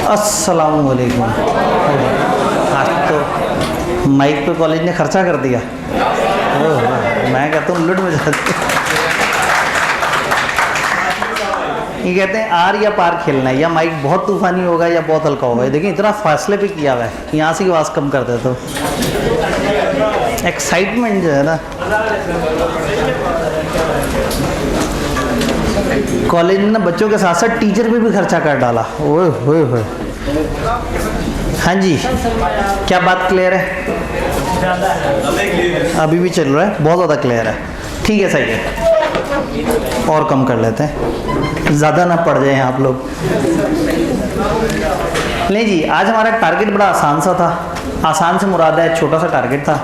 अस्सलामुअलैकुम। आज तो माइक पे कॉलेज ने खर्चा कर दिया। मैं कहता हूँ लुट मचा दी। ये कहते हैं आर या पार खेलना है, या माइक बहुत तूफानी होगा या बहुत हल्का होगा। देखिए इतना फासले पे किया हुआ है, यहाँ से आवाज़ कम कर दे तो एक्साइटमेंट जो है ना। कॉलेज ने ना बच्चों के साथ साथ टीचर पे भी खर्चा कर डाला। ओए होए होए। हाँ जी, क्या बात क्लियर है? अभी भी चल रहा है, बहुत ज़्यादा क्लियर है। ठीक है, सही है। और कम कर लेते हैं, ज़्यादा ना पड़ जाए आप लोग। नहीं जी, आज हमारा टारगेट बड़ा आसान सा था। आसान से मुराद है छोटा सा टारगेट था,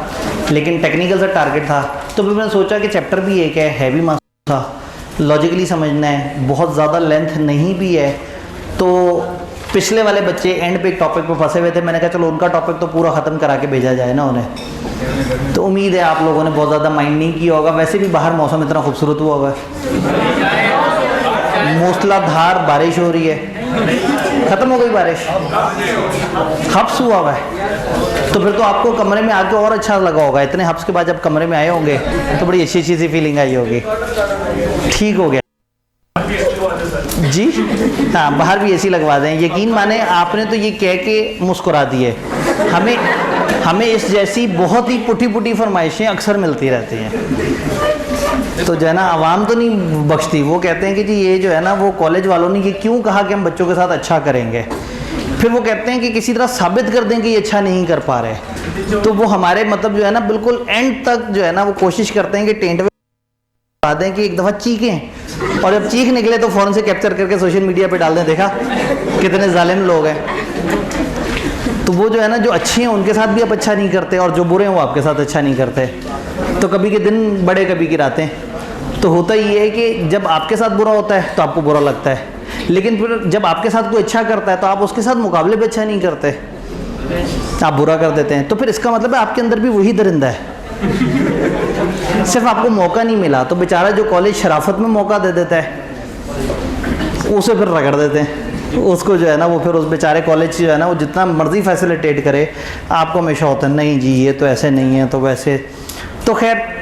लेकिन टेक्निकल सा टारगेट था। तो फिर मैंने सोचा कि चैप्टर भी एक है, हैवी मार्क्स था, लॉजिकली समझना है, बहुत ज़्यादा लेंथ नहीं भी है। तो पिछले वाले बच्चे एंड पे एक टॉपिक पे फंसे हुए थे, मैंने कहा चलो उनका टॉपिक तो पूरा ख़त्म करा के भेजा जाए ना उन्हें। तो उम्मीद है आप लोगों ने बहुत ज़्यादा माइंड नहीं किया होगा। वैसे भी बाहर मौसम इतना खूबसूरत हुआ हुआ है, मूसलाधार बारिश हो रही है। ख़त्म हो गई बारिश, हफ्स हुआ हुआ है। तो फिर तो आपको कमरे में आके और अच्छा लगा होगा। इतने हफ्स के बाद जब कमरे में आए होंगे तो बड़ी अच्छी अच्छी सी फीलिंग आई होगी। ठीक हो गया जी। हाँ, बाहर भी एसी लगवा दें। यकीन माने आपने तो ये कह के मुस्कुरा दिए। हमें इस जैसी बहुत ही पुठी पुठी फरमाइशें अक्सर मिलती रहती हैं। तो जो है ना, आवाम तो नहीं बख्शती। वो कहते हैं कि जी ये जो है ना, वो कॉलेज वालों ने ये क्यों कहा कि हम बच्चों के साथ अच्छा करेंगे। फिर वो कहते हैं कि किसी तरह साबित कर दें कि ये अच्छा नहीं कर पा रहे। तो वो हमारे मतलब जो है ना, बिल्कुल एंड तक जो है ना, वो कोशिश करते हैं कि टेंट बता दें कि एक दफ़ा चीखें, और जब चीख निकले तो फ़ौरन से कैप्चर करके सोशल मीडिया पे डाल दें। देखा कितने जालिम लोग हैं। तो वो जो है ना, जो अच्छे हैं उनके साथ भी आप अच्छा नहीं करते, और जो बुरे हैं वो आपके साथ अच्छा नहीं करते। तो कभी के दिन बड़े कभी की रातें। तो होता ये है कि जब आपके साथ बुरा होता है तो आपको बुरा लगता है, लेकिन फिर जब आपके साथ कोई अच्छा करता है तो आप उसके साथ मुकाबले पे अच्छा नहीं करते, आप बुरा कर देते हैं। तो फिर इसका मतलब है आपके अंदर भी वही दरिंदा है, सिर्फ आपको मौका नहीं मिला। तो बेचारा जो कॉलेज शराफत में मौका दे देता है, उसे फिर रगड़ देते हैं। उसको जो है ना, वो फिर उस बेचारे कॉलेज जो है ना, वो जितना मर्जी फैसिलिटेट करे, आपको हमेशा होता है नहीं जी ये तो ऐसे नहीं है, तो वैसे। तो खैर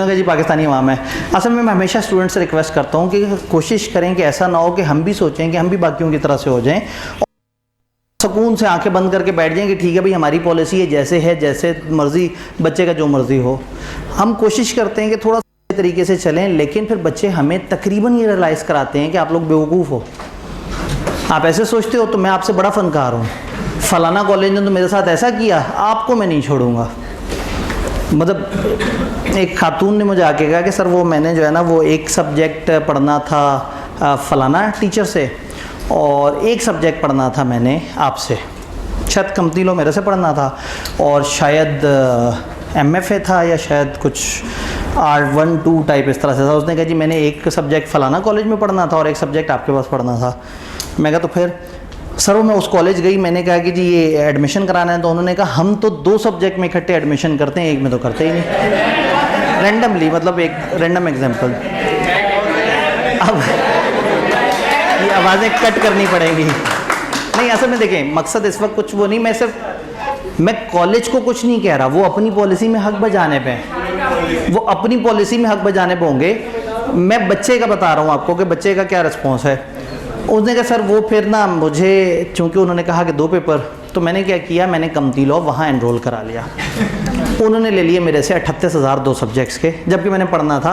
जी पाकिस्तानी अवाम है। असल में मैं हमेशा स्टूडेंट से रिक्वेस्ट करता हूँ कि कोशिश करें कि ऐसा ना हो कि हम भी सोचें कि हम भी बाकियों की तरह से हो जाएं, सुकून से आंखें बंद करके बैठ जाएं कि ठीक है भाई हमारी पॉलिसी है जैसे मर्ज़ी, बच्चे का जो मर्ज़ी हो। हम कोशिश करते हैं कि थोड़ा तरीके से चलें, लेकिन फिर बच्चे हमें तकरीबन ये रियलाइज़ कराते हैं कि आप लोग बेवकूफ़ हो। आप ऐसे सोचते हो तो मैं आपसे बड़ा फ़नकार हूँ, फ़लाना कॉलेज ने तो मेरे साथ ऐसा किया, आपको मैं नहीं छोड़ूंगा। मतलब एक खातून ने मुझे आके कहा कि सर वो मैंने जो है ना, वो एक सब्जेक्ट पढ़ना था फ़लाना टीचर से, और एक सब्जेक्ट पढ़ना था मैंने आपसे, शायद कंपनी लो मेरे से पढ़ना था, और शायद MFA था या शायद कुछ R1-2 टाइप इस तरह से था। उसने कहा जी मैंने एक सब्जेक्ट फ़लाना कॉलेज में पढ़ना था और एक सब्जेक्ट आपके पास पढ़ना था। मैं कहा तो फिर सर मैं उस कॉलेज गई, मैंने कहा कि जी ये एडमिशन कराना है, तो उन्होंने कहा हम तो 2 सब्जेक्ट में इकट्ठे एडमिशन करते हैं, एक में तो करते ही नहीं। रैंडमली, मतलब एक रैंडम एग्जांपल। अब ये आवाज़ें कट करनी पड़ेंगी। नहीं, असल में देखें मकसद इस वक्त कुछ वो नहीं, मैं कॉलेज को कुछ नहीं कह रहा, वो अपनी पॉलिसी में हक बजाने पे, वो अपनी पॉलिसी में हक बजाने पे होंगे। मैं बच्चे का बता रहा हूँ आपको कि बच्चे का क्या रिस्पॉन्स है। उसने कहा सर वो फिर ना मुझे, चूँकि उन्होंने कहा कि 2 पेपर, तो मैंने क्या किया, मैंने कमती लॉ वहाँ एनरोल करा लिया। उन्होंने ले लिए मेरे से 38,000 2 सब्जेक्ट्स के, जबकि मैंने पढ़ना था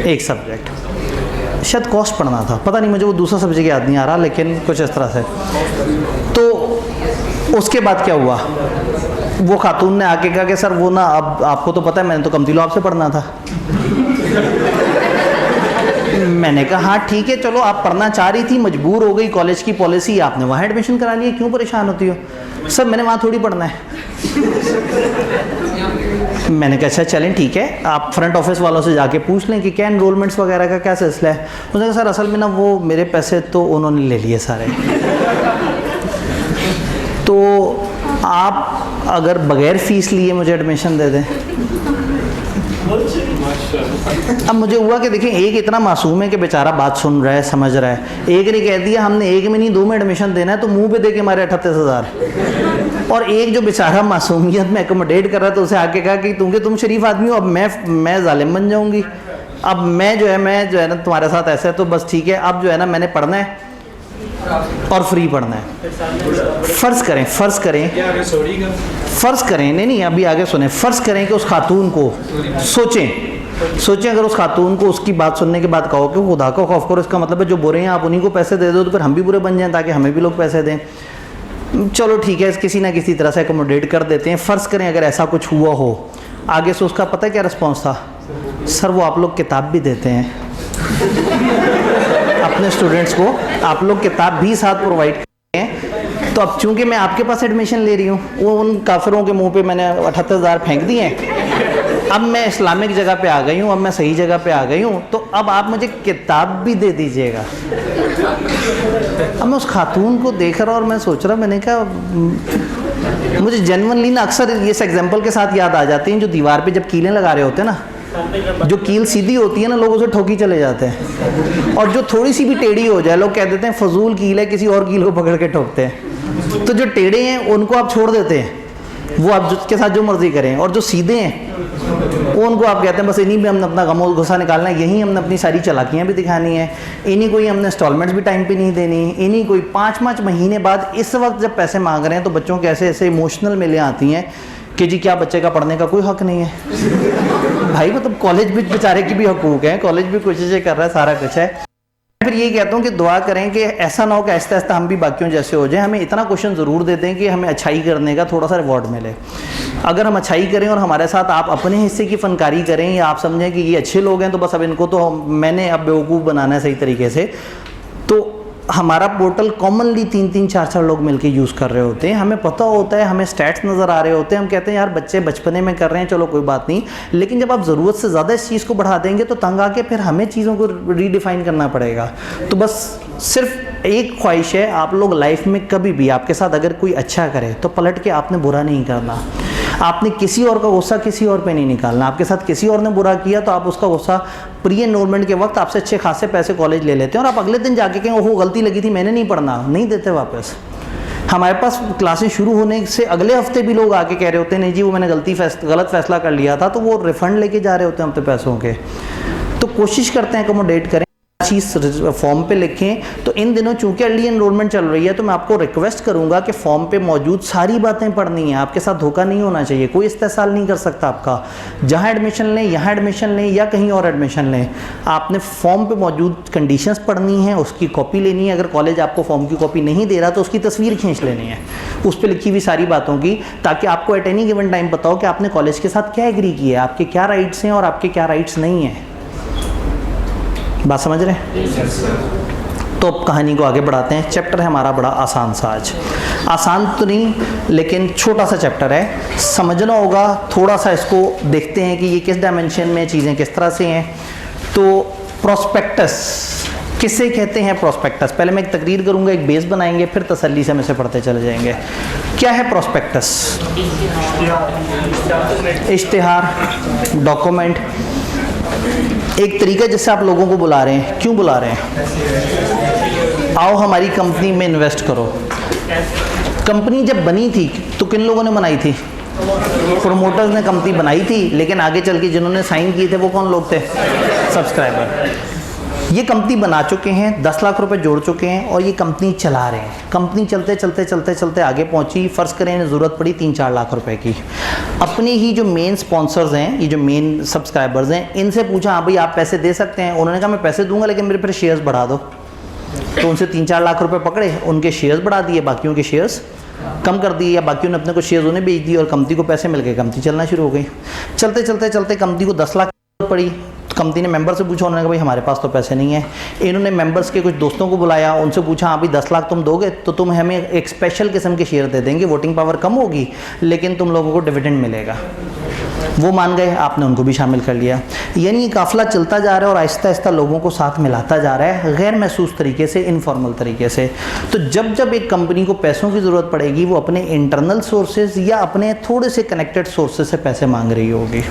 एक सब्जेक्ट, शायद कॉस्ट पढ़ना था, पता नहीं मुझे वो दूसरा सब्जेक्ट याद नहीं आ रहा, लेकिन कुछ इस तरह से। तो उसके बाद क्या हुआ, वो खातून ने आके कहा कि सर वो ना, अब आपको तो पता है मैंने तो कमती लॉ आपसे पढ़ना था। मैंने कहा हाँ ठीक है, चलो आप पढ़ना चाह रही थी, मजबूर हो गई, कॉलेज की पॉलिसी, आपने वहाँ एडमिशन करा लिया, क्यों परेशान होती हो? सर मैंने वहाँ थोड़ी पढ़ना है। मैंने कहा अच्छा चलें ठीक है, आप फ्रंट ऑफिस वालों से जाके पूछ लें कि क्या एनरोलमेंट्स वगैरह का क्या सिलसिला है। उसने कहा सर असल में ना वो मेरे पैसे तो उन्होंने ले लिए सारे। तो आप अगर बगैर फ़ीस लिए मुझे एडमिशन दे दें अब मुझे हुआ कि देखिए, एक इतना मासूम है कि बेचारा बात सुन रहा है, समझ रहा है। एक ने कह दिया हमने एक में नहीं 2 में एडमिशन देना है, तो मुंह पे दे के मारे 38,000। और एक जो बेचारा मासूमियत में एकोमोडेट कर रहा है, तो उसे आके कहा कि तुम शरीफ आदमी हो, अब मैं जालिम बन जाऊंगी। अब मैं जो है ना तुम्हारे साथ ऐसा है, तो बस ठीक है, अब जो है ना मैंने पढ़ना है और फ्री पढ़ना है। फ़र्ज़ करें नहीं अभी आगे सुने। फ़र्ज़ करें कि उस खातून को सोचें अगर उस खातून को उसकी बात सुनने के बाद कहो कि खुदा का खौफ करो, इसका मतलब है जो बुरे हैं आप उन्हीं को पैसे दे दो, तो फिर हम भी बुरे बन जाएं ताकि हमें भी लोग पैसे दें। चलो ठीक है, किसी ना किसी तरह से एकोमोडेट कर देते हैं। फ़र्ज़ करें अगर ऐसा कुछ हुआ हो, आगे से उसका पता है क्या रिस्पॉन्स था? सर वो आप लोग किताब भी देते हैं अपने स्टूडेंट्स को, आप लोग किताब भी साथ प्रोवाइड करते हैं, तो अब चूंकि मैं आपके पास एडमिशन ले रही हूँ, वो उन काफिरों के मुंह पे मैंने 78,000 फेंक दिए हैं। अब मैं इस्लामिक जगह पे आ गई हूँ, अब मैं सही जगह पे आ गई हूँ, तो अब आप मुझे किताब भी दे दीजिएगा। अब मैं उस खातून को देख रहा और मैं सोच रहा, मैंने कहा मुझे जेन्युइनली ना अक्सर इस एग्जाम्पल के साथ याद आ जाती हैं, जो दीवार पे जब कीलें लगा रहे होते हैं ना, जो कील सीधी होती है ना, लोग उसे ठोकी चले जाते हैं, और जो थोड़ी सी भी टेढ़ी हो जाए लोग कह देते हैं फजूल कील है, किसी और कील को पकड़ के ठोकते हैं। तो जो टेढ़े हैं उनको आप छोड़ देते हैं, वो आप उसके साथ जो मर्जी करें, और जो सीधे हैं वो उनको आप कहते हैं बस इन्हीं में हमने अपना गम गुस्सा निकालना है, यहीं हमने अपनी सारी चालाकियाँ भी दिखानी है, इन्हीं को ही हमने इंस्टॉलमेंट्स भी टाइम पे नहीं देनी, इन्हीं को 5-5 महीने बाद इस वक्त जब पैसे मांग रहे हैं, तो बच्चों के ऐसे ऐसे इमोशनल मिले आती हैं कि जी क्या बच्चे का पढ़ने का कोई हक नहीं है। भाई मतलब कॉलेज भी बेचारे की भी हकूक है, कॉलेज भी कोशिशें कर रहा है, सारा कुछ है। फिर ये कहता हूँ कि दुआ करें कि ऐसा ना हो कि आहिस्ता आहिस्ता हम भी बाकियों जैसे हो जाएं। हमें इतना क्वेश्चन ज़रूर दे दें कि हमें अच्छाई करने का थोड़ा सा रिवॉर्ड मिले। अगर हम अच्छाई करें और हमारे साथ आप अपने हिस्से की फ़नकारी करें, या आप समझें कि ये अच्छे लोग हैं तो बस अब इनको तो मैंने अब बेवकूफ़ बनाना है सही तरीके से, तो हमारा पोर्टल कॉमनली 3-3, 4-4 लोग मिलके यूज़ कर रहे होते हैं। हमें पता होता है, हमें स्टैट्स नज़र आ रहे होते हैं, हम कहते हैं यार बच्चे बचपने में कर रहे हैं, चलो कोई बात नहीं, लेकिन जब आप ज़रूरत से ज़्यादा इस चीज़ को बढ़ा देंगे तो तंग आके फिर हमें चीज़ों को रीडिफ़ाइन करना पड़ेगा। तो बस सिर्फ एक ख्वाहिश है, आप लोग लाइफ में कभी भी आपके साथ अगर कोई अच्छा करे तो पलट के आपने बुरा नहीं करना, आपने किसी और का गुस्सा किसी और पे नहीं निकालना। आपके साथ किसी और ने बुरा किया तो आप उसका गुस्सा प्री एनरोलमेंट के वक्त आपसे अच्छे खासे पैसे कॉलेज ले लेते हैं, और आप अगले दिन जाके कहें ओहो गलती लगी थी मैंने नहीं पढ़ना, नहीं देते वापस। हमारे पास क्लासेस शुरू होने से अगले हफ्ते भी लोग आके कह रहे होते हैं नहीं जी वो मैंने गलत फैसला कर लिया था, तो वो रिफंड लेके जा रहे होते हैं अपने पैसों के। तो कोशिश करते हैं अकोमोडेट करें, चीज़ फॉर्म पे लिखें। तो इन दिनों चूंकि अर्ली एनरोलमेंट चल रही है, तो मैं आपको रिक्वेस्ट करूंगा कि फॉर्म पे मौजूद सारी बातें पढ़नी है, आपके साथ धोखा नहीं होना चाहिए, कोई इस्तेसाल नहीं कर सकता आपका। जहां एडमिशन लें, यहाँ एडमिशन लें या कहीं और एडमिशन लें, आपने फॉर्म पे मौजूद कंडीशंस पढ़नी है, उसकी कॉपी लेनी है। अगर कॉलेज आपको फॉर्म की कॉपी नहीं दे रहा तो उसकी तस्वीर खींच लेनी है, उस पर लिखी हुई सारी बातों की, ताकि आपको एट एनी गिवन टाइम पता हो कि आपने कॉलेज के साथ क्या एग्री किया है, आपके क्या राइट्स हैं और आपके क्या राइट्स नहीं हैं। बात समझ रहे हैं? तो अब कहानी को आगे बढ़ाते हैं। चैप्टर है हमारा बड़ा आसान सा, आज आसान तो नहीं लेकिन छोटा सा चैप्टर है, समझना होगा थोड़ा सा। इसको देखते हैं कि ये किस डायमेंशन में चीज़ें किस तरह से हैं। तो प्रोस्पेक्टस किसे कहते हैं? प्रोस्पेक्टस पहले मैं एक तकरीर करूंगा, एक बेस बनाएंगे, फिर तसल्ली से हम इसे पढ़ते चले जाएंगे। क्या है प्रोस्पेक्टस? इश्तिहार, डॉक्यूमेंट, एक तरीका जिससे आप लोगों को बुला रहे हैं। क्यों बुला रहे हैं? आओ हमारी कंपनी में इन्वेस्ट करो। कंपनी जब बनी थी तो किन लोगों ने बनाई थी? प्रोमोटर्स ने कंपनी बनाई थी, लेकिन आगे चल के जिन्होंने साइन किए थे वो कौन लोग थे? सब्सक्राइबर। ये कंपनी बना चुके हैं, 10 लाख रुपए जोड़ चुके हैं और ये कंपनी चला रहे हैं। कंपनी चलते चलते चलते चलते आगे पहुंची, फ़र्ज़ करें इन्हें ज़रूरत पड़ी 3-4 लाख रुपए की। अपने ही जो मेन स्पॉन्सर्स हैं, ये जो मेन सब्सक्राइबर्स हैं, इनसे पूछा हाँ भाई आप पैसे दे सकते हैं? उन्होंने कहा मैं पैसे दूंगा लेकिन मेरे फिर शेयर्स बढ़ा दो। तो उनसे 3-4 लाख रुपए पकड़े, उनके शेयर्स बढ़ा दिए, बाकियों के शेयर्स कम कर दिए, या बाकियों ने अपने को शेयर्स उन्हें बेच दिए और कंपनी को पैसे मिल गए, कंपनी चलना शुरू हो गई। चलते चलते चलते कंपनी को 10 लाख पड़ी। कंपनी ने मेंबर से पूछा, उन्होंने कहा भाई हमारे पास तो पैसे नहीं है। इन्होंने मेंबर्स के कुछ दोस्तों को बुलाया, उनसे पूछा हाँ भाई 10 लाख तुम दोगे तो तुम हमें एक स्पेशल किस्म के शेयर दे देंगे, वोटिंग पावर कम होगी लेकिन तुम लोगों को डिविडेंड मिलेगा। वो मान गए, आपने उनको भी शामिल कर लिया। यानी ये काफ़िला चलता जा रहा है और आहिस्ता आहिस्ता लोगों को साथ मिलाता जा रहा है, गैर महसूस तरीके से, इनफॉर्मल तरीके से। तो जब जब एक कंपनी को पैसों की ज़रूरत पड़ेगी, वो अपने इंटरनल सोर्सेज या अपने थोड़े से कनेक्टेड सोर्सेज से पैसे मांग रही होगी।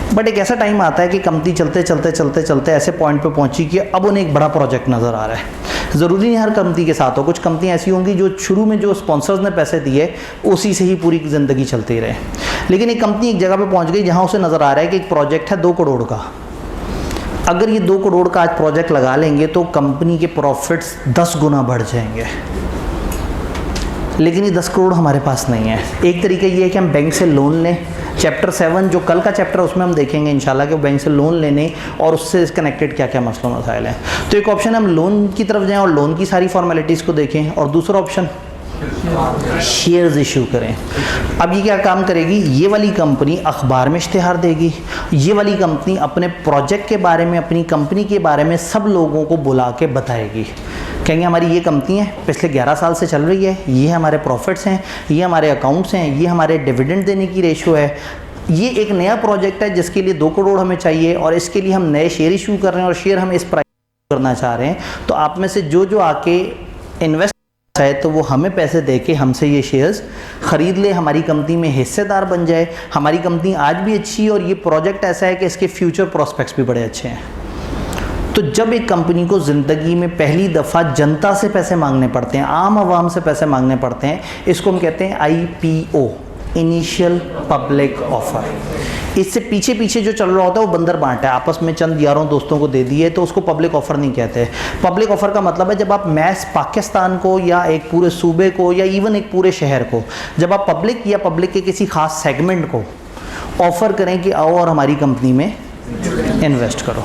बट एक ऐसा टाइम आता है कि कंपनी चलते चलते चलते चलते ऐसे पॉइंट पे पहुंची कि अब उन्हें एक बड़ा प्रोजेक्ट नज़र आ रहा है। ज़रूरी नहीं हर कंपनी के साथ हो, कुछ कंपनी ऐसी होंगी जो शुरू में जो स्पॉन्सर्स ने पैसे दिए उसी से ही पूरी ज़िंदगी चलती रहे। लेकिन एक कंपनी एक जगह पे पहुंच गई जहां उसे नज़र आ रहा है कि एक प्रोजेक्ट है 2 करोड़ का, अगर ये 2 करोड़ का आज प्रोजेक्ट लगा लेंगे तो कंपनी के प्रॉफिट्स 10 गुना बढ़ जाएंगे। लेकिन ये 10 करोड़ हमारे पास नहीं है। एक तरीका ये है कि हम बैंक से लोन लें। चैप्टर 7 जो कल का चैप्टर है उसमें हम देखेंगे इंशाल्लाह कि बैंक से लोन लेने और उससे कनेक्टेड क्या क्या मसला मसाइल हैं। तो एक ऑप्शन हम लोन की तरफ जाएं और लोन की सारी फॉर्मेलिटीज़ को देखें, और दूसरा ऑप्शन शेयर्स इशू करें। अब ये क्या काम करेगी, ये वाली कंपनी अखबार में इश्तिहार देगी, ये वाली कंपनी अपने प्रोजेक्ट के बारे में, अपनी कंपनी के बारे में सब लोगों को बुला के बताएगी। कहेंगे हमारी ये कंपनी है, पिछले 11 साल से चल रही है, ये हमारे प्रॉफिट्स हैं, ये हमारे अकाउंट्स हैं, ये हमारे डिविडेंड देने की रेशो है, ये एक नया प्रोजेक्ट है जिसके लिए 2 करोड़ हमें चाहिए और इसके लिए हम नए शेयर इशू कर रहे हैं और शेयर हम इस प्राइस करना चाह रहे हैं। तो आप में से जो आके इन्वेस्ट है तो वो हमें पैसे दे के हमसे ये शेयर्स ख़रीद ले, हमारी कंपनी में हिस्सेदार बन जाए। हमारी कंपनी आज भी अच्छी है और ये प्रोजेक्ट ऐसा है कि इसके फ्यूचर प्रोस्पेक्ट्स भी बड़े अच्छे हैं। तो जब एक कंपनी को ज़िंदगी में पहली दफ़ा जनता से पैसे मांगने पड़ते हैं, आम आवाम से पैसे मांगने पड़ते हैं, इसको हम कहते हैं IPO, इनिशियल पब्लिक ऑफर। इससे पीछे पीछे जो चल रहा होता है वो बंदर बांट है, आपस में चंद यारों दोस्तों को दे दिए, तो उसको पब्लिक ऑफर नहीं कहते। पब्लिक ऑफर का मतलब है जब आप मैस पाकिस्तान को या एक पूरे सूबे को या इवन एक पूरे शहर को, जब आप पब्लिक या पब्लिक के किसी खास सेगमेंट को ऑफ़र करें कि आओ और हमारी कंपनी में इन्वेस्ट करो।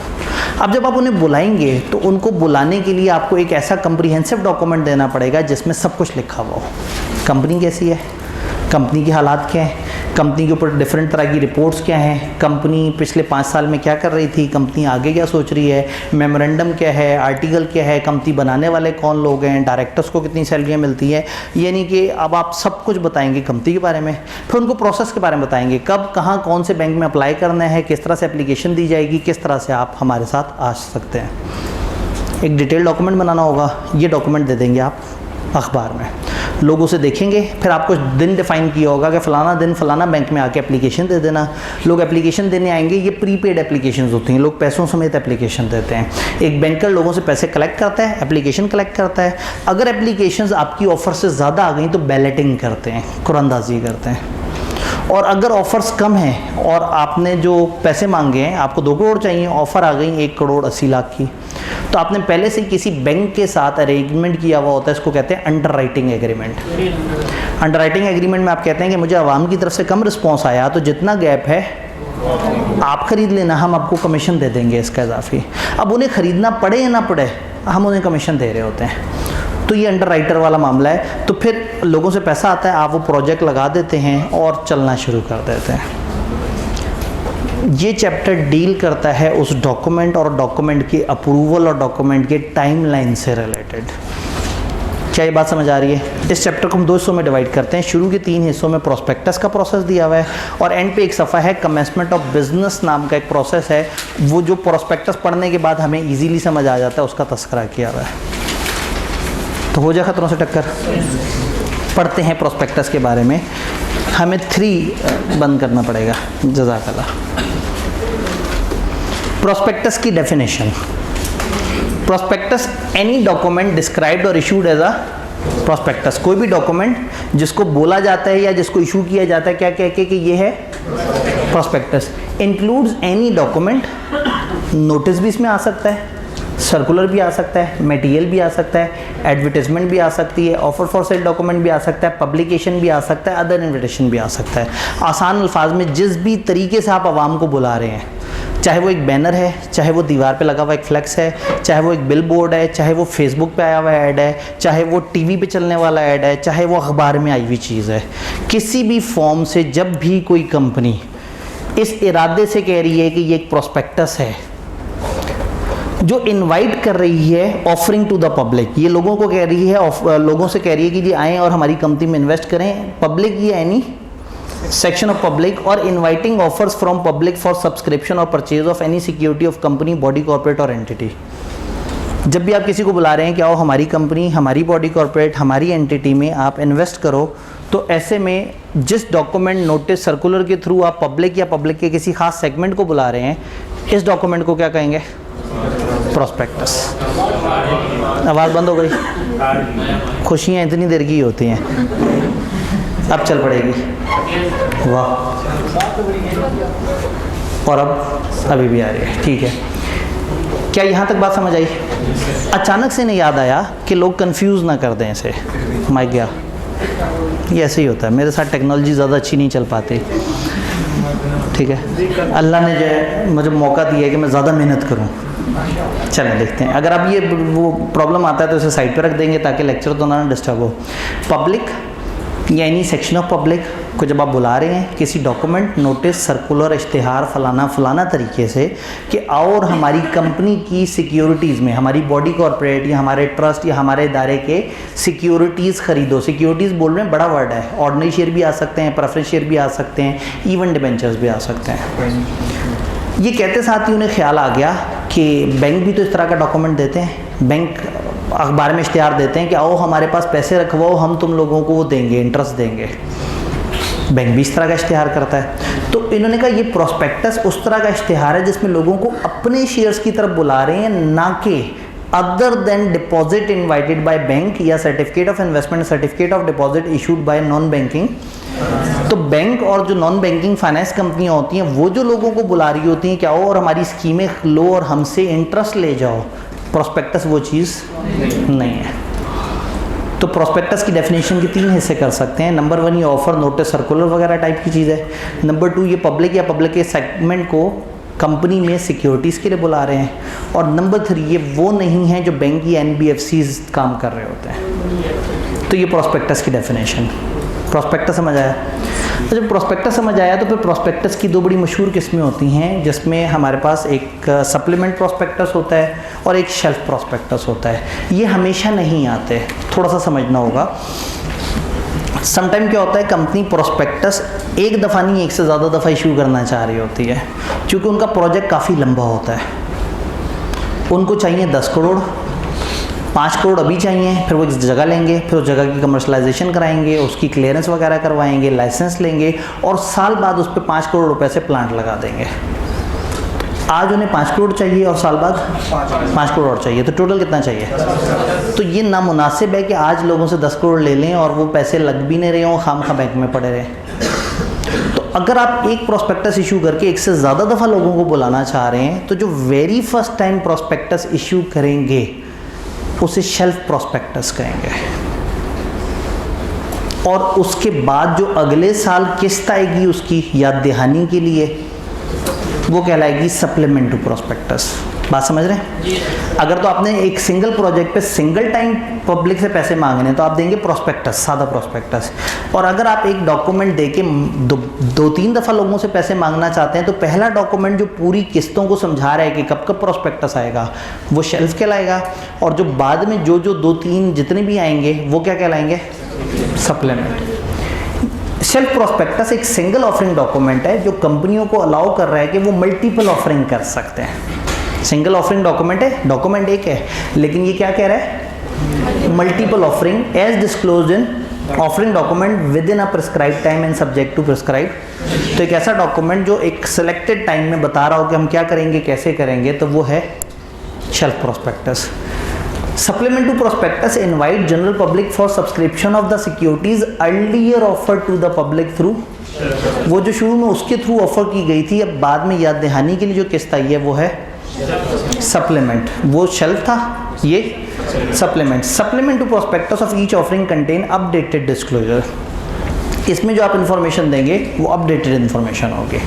अब जब आप उन्हें बुलाएंगे तो उनको बुलाने के लिए आपको एक ऐसा कम्प्रीहेंसिव डॉक्यूमेंट देना पड़ेगा जिसमें सब कुछ लिखा हुआ हो। कंपनी कैसी है, कंपनी के हालात क्या हैं, कंपनी के ऊपर डिफरेंट तरह की रिपोर्ट्स क्या हैं, कंपनी पिछले 5 साल में क्या कर रही थी, कंपनी आगे क्या सोच रही है, मेमोरेंडम क्या है, आर्टिकल क्या है, कंपनी बनाने वाले कौन लोग हैं, डायरेक्टर्स को कितनी सैलरियाँ मिलती हैं। यानी कि अब आप सब कुछ बताएंगे कंपनी के बारे में। फिर उनको प्रोसेस के बारे में बताएंगे, कब कहाँ कौन से बैंक में अप्लाई करना है, किस तरह से एप्लीकेशन दी जाएगी, किस तरह से आप हमारे साथ आ सकते हैं। एक डिटेल डॉक्यूमेंट बनाना होगा, ये डॉक्यूमेंट दे देंगे आप अखबार में, लोग उसे देखेंगे। फिर आपको दिन डिफाइन किया होगा कि फ़लाना दिन फ़लाना बैंक में आके एप्लीकेशन दे देना। लोग एप्लीकेशन देने आएंगे, ये प्रीपेड एप्लीकेशन होती हैं, लोग पैसों समेत एप्लीकेशन देते हैं। एक बैंकर लोगों से पैसे कलेक्ट करता है, एप्लीकेशन कलेक्ट करता है। अगर एप्लीकेशंस आपकी ऑफ़र से ज़्यादा आ गई तो बैलेटिंग करते हैं, कुरानंदाजी करते हैं। और अगर ऑफ़र्स कम हैं और आपने जो पैसे मांगे हैं, आपको 2 करोड़ चाहिए, ऑफ़र आ गई 1 करोड़ 80 लाख की, तो आपने पहले से किसी बैंक के साथ अरेंजमेंट किया हुआ होता है, इसको कहते हैं under writing agreement. Under writing agreement में आप कहते हैं कि मुझे आवाम की तरफ से कम रिस्पॉन्स आया तो जितना गैप है आप ख़रीद लेना, हम आपको कमीशन दे देंगे इसका इजाफी। अब उन्हें ख़रीदना पड़े या ना पड़े, हम उन्हें कमीशन दे रहे होते हैं। तो ये अंडर राइटर वाला मामला है। तो फिर लोगों से पैसा आता है, आप वो प्रोजेक्ट लगा देते हैं और चलना शुरू कर देते हैं। ये चैप्टर डील करता है उस डॉक्यूमेंट और डॉक्यूमेंट की अप्रूवल और डॉक्यूमेंट के टाइमलाइन से रिलेटेड। क्या ये बात समझ आ रही है? इस चैप्टर को हम 2 हिस्सों में डिवाइड करते हैं। शुरू के 3 हिस्सों में प्रोस्पेक्टस का प्रोसेस दिया हुआ है और एंड पे एक सफ़ा है कमेंसमेंट ऑफ बिजनेस नाम का एक प्रोसेस है। वो जो प्रोस्पेक्टस पढ़ने के बाद हमें ईजीली समझ आ जाता है, उसका तस्करा किया हुआ है। तो हो जाए खतरों से टक्कर। पढ़ते हैं प्रोस्पेक्टस के बारे में। हमें 3 बंद करना पड़ेगा। जज़ाकल्लाह। प्रोस्पेक्टस की definition. Prospectus any document described और इशूड एज अ प्रोस्पेक्टस। कोई भी डॉक्यूमेंट जिसको बोला जाता है या जिसको इशू किया जाता है क्या कह के कि ये है prospectus. Includes any document, notice भी इसमें आ सकता है, सर्कुलर भी आ सकता है, मटेरियल भी आ सकता है, एडवर्टाइजमेंट भी आ सकती है, ऑफर फॉर सेल डॉक्यूमेंट भी आ सकता है, पब्लिकेशन भी आ सकता है, अदर इन्विटेशन भी आ सकता है। आसान अल्फाज में जिस भी तरीके से आप आवाम को बुला रहे हैं, चाहे वो एक बैनर है, चाहे वो दीवार पे लगा हुआ एक फ्लैक्स है, चाहे वो एक बिल बोर्ड है, चाहे वो फेसबुक पे आया हुआ ऐड है, चाहे वो टीवी पे चलने वाला ऐड है, चाहे वो अखबार में आई हुई चीज़ है, किसी भी फॉर्म से जब भी कोई कंपनी इस इरादे से कह रही है कि ये एक प्रोस्पेक्टस है जो इनवाइट कर रही है ऑफरिंग टू द पब्लिक, ये लोगों को कह रही है, लोगों से कह रही है कि जी आएँ और हमारी कंपनी में इन्वेस्ट करें, पब्लिक ये एनी सेक्शन ऑफ पब्लिक, और inviting offers from public for subscription और purchase of any security of company, body, corporate और एंटिटी। जब भी आप किसी को बुला रहे हैं कि आओ हमारी कंपनी, हमारी बॉडी कॉर्पोरेट, हमारी एंटिटी में आप इन्वेस्ट करो, तो ऐसे में जिस डॉक्यूमेंट, नोटिस, सर्कुलर के थ्रू आप पब्लिक या पब्लिक के किसी खास सेगमेंट को बुला रहे हैं, इस डॉक्यूमेंट को क्या कहेंगे? प्रोस्पेक्टस। आवाज़ बंद हो गई? खुशियाँ इतनी देर की होती हैं, अब चल पड़ेगी। वाह, और अब अभी भी आ रही है, ठीक है। क्या यहाँ तक बात समझ आई? अचानक से नहीं याद आया कि लोग कंफ्यूज ना कर दें इसे। मैं क्या, ये ऐसे ही होता है, मेरे साथ टेक्नोलॉजी ज़्यादा अच्छी नहीं चल पाती, ठीक है। अल्लाह ने जो है मुझे मौका दिया है कि मैं ज़्यादा मेहनत करूँ। चलें देखते हैं, अगर आप ये वो प्रॉब्लम आता है तो इसे साइड पे रख देंगे ताकि लेक्चर तो ना डिस्टर्ब हो। पब्लिक या एनी सेक्शन ऑफ पब्लिक को जब आप बुला रहे हैं किसी डॉक्यूमेंट, नोटिस, सर्कुलर, इश्तिहार, फलाना फलाना तरीके से कि और हमारी कंपनी की सिक्योरिटीज़ में, हमारी बॉडी कॉर्पोरेट या हमारे ट्रस्ट या हमारे इदारे के सिक्योरिटीज़ खरीदो। सिक्योरिटीज़ बोल रहे हैं, बड़ा वर्ड है। ऑर्डिनरी शेयर भी आ सकते हैं, प्रेफरेंस शेयर भी आ सकते हैं, इवन डिबेंचर्स भी आ सकते हैं। ये कहते साथ ही उन्हें ख्याल आ गया कि बैंक भी तो इस तरह का डॉक्यूमेंट देते हैं। बैंक अखबार में इश्तिहार देते हैं कि आओ हमारे पास पैसे रखवाओ, हम तुम लोगों को वो देंगे, इंटरेस्ट देंगे। बैंक भी इस तरह का इश्तिहार करता है। तो इन्होंने कहा ये प्रोस्पेक्टस उस तरह का इश्तिहार है जिसमें लोगों को अपने शेयर्स की तरफ बुला रहे हैं, ना कि other than deposit invited by bank या certificate of investment, certificate of deposit issued by non banking. तो बैंक और जो नॉन बैंकिंग फाइनेंस कंपनियां होती हैं वो जो लोगों को बुला रही होती हैं कि आओ और हमारी स्कीमें लो और हमसे इंटरेस्ट ले जाओ, प्रोस्पेक्टस वो चीज़ नहीं है। तो प्रोस्पेक्टस की डेफिनेशन के 3 हिस्से कर सकते हैं। नंबर 1 ये ऑफर, नोटिस, सर्कुलर वगैरह टाइप की चीज़ है। नंबर 2 ये पब्लिक या पब्लिक के सेगमेंट को कंपनी में सिक्योरिटीज़ के लिए बुला रहे हैं। और नंबर 3 ये वो नहीं है जो बैंक या NBFCs काम कर रहे होते हैं। तो ये प्रोस्पेक्टस की डेफिनेशन। प्रोस्पेक्टस समझ आया? तो जब प्रोस्पेक्टस समझ आया तो फिर प्रोस्पेक्टस की 2 बड़ी मशहूर किस्में होती हैं, जिसमें हमारे पास एक सप्लीमेंट प्रोस्पेक्टस होता है और एक शेल्फ प्रोस्पेक्टस होता है। ये हमेशा नहीं आते, थोड़ा सा समझना होगा। समटाइम क्या होता है, कंपनी प्रोस्पेक्टस एक दफ़ा नहीं, एक से ज़्यादा दफ़ा इशू करना चाह रही होती है, क्योंकि उनका प्रोजेक्ट काफ़ी लंबा होता है। उनको चाहिए 10 करोड़, 5 करोड़ अभी चाहिए, फिर वो एक जगह लेंगे, फिर उस जगह की कमर्शलाइजेशन कराएंगे, उसकी क्लियरेंस वगैरह करवाएंगे, लाइसेंस लेंगे और साल बाद उस पर 5 करोड़ रुपए से प्लांट लगा देंगे। आज उन्हें 5 करोड़ चाहिए और साल बाद 5 करोड़ और चाहिए, तो टोटल कितना चाहिए? तो ये नामुनासिब है कि आज लोगों से 10 करोड़ ले लें और वो पैसे लग भी नहीं रहे हों, खामखा बैंक में पड़े रहे। तो अगर आप एक प्रोस्पेक्टस इशू करके एक से ज़्यादा दफ़ा लोगों को बुलाना चाह रहे हैं, तो जो very first time prospectus issue करेंगे उसे शेल्फ प्रोस्पेक्टस कहेंगे। और उसके बाद जो अगले साल किस्त आएगी उसकी याद दहानी के लिए, वो कहलाएगी सप्लीमेंट टू प्रोस्पेक्टस। बात समझ रहे हैं? अगर तो आपने एक सिंगल प्रोजेक्ट पे सिंगल टाइम पब्लिक से पैसे मांगने हैं तो आप देंगे प्रोस्पेक्टस, सादा प्रोस्पेक्टस। और अगर आप एक डॉक्यूमेंट देके 2-3 दफ़ा लोगों से पैसे मांगना चाहते हैं तो पहला डॉक्यूमेंट जो पूरी किस्तों को समझा रहा है कि कब कब प्रोस्पेक्टस आएगा, वो शेल्फ कहलाएगा। और जो बाद में जो 2-3 जितने भी आएंगे वो क्या कहलाएंगे? सप्लीमेंट। शेल्फ प्रोस्पेक्टस एक सिंगल ऑफरिंग डॉक्यूमेंट है जो कंपनियों को अलाउ कर रहा है कि वो मल्टीपल ऑफरिंग कर सकते हैं। सिंगल ऑफरिंग डॉक्यूमेंट है, डॉक्यूमेंट एक है, लेकिन ये क्या कह रहा है? Multiple offering as disclosed in offering document within a prescribe time and subject to prescribe. तो एक ऐसा डॉक्यूमेंट जो एक सिलेक्टेड टाइम में बता रहा हो कि हम क्या करेंगे, कैसे करेंगे, तो वो है shelf prospectus. Supplement to prospectus invite general public for subscription of the securities earlier offered to the public through, वो जो शुरू में उसके थ्रू ऑफर की गई थी, अब बाद में याद दहानी के लिए जो किस्त आई है वो है सप्लीमेंट। वो शेल्फ था, ये supplement. Supplement to prospectus of each offering contain updated disclosure. इसमें जो आप इन्फॉर्मेशन देंगे वो अपडेटेड इन्फॉर्मेशन होगी,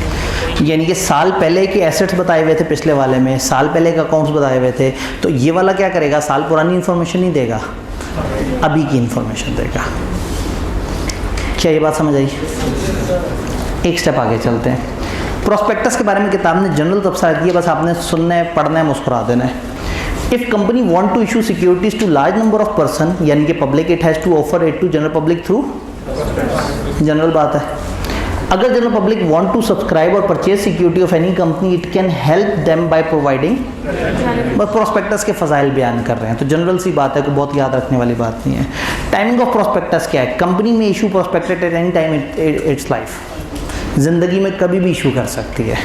यानी कि साल पहले के एसेट्स बताए हुए थे, पिछले वाले में साल पहले के अकाउंट्स बताए हुए थे, तो ये वाला क्या करेगा? साल पुरानी इन्फॉर्मेशन नहीं देगा, अभी की इन्फॉर्मेशन देगा। क्या ये बात समझ आई? एक स्टेप आगे चलते हैं। प्रोस्पेक्टस के बारे में किताब ने जनरल तबसरा दिया, बस आपने सुनना है, पढ़ना है, मुस्कुरा देना है। If company want to issue securities to large number of person, यानी कि public, it has to offer it to general public through, general बात है। अगर general public want to subscribe और purchase security of any company, it can help them by providing, बस prospectus के फजाइल बयान कर रहे हैं, तो जनरल सी बात है कि बहुत याद रखने वाली बात नहीं है। टाइमिंग ऑफ प्रोस्पेक्टस क्या है? कंपनी में issue prospectus at any time it's life, जिंदगी में कभी भी इशू कर सकती है।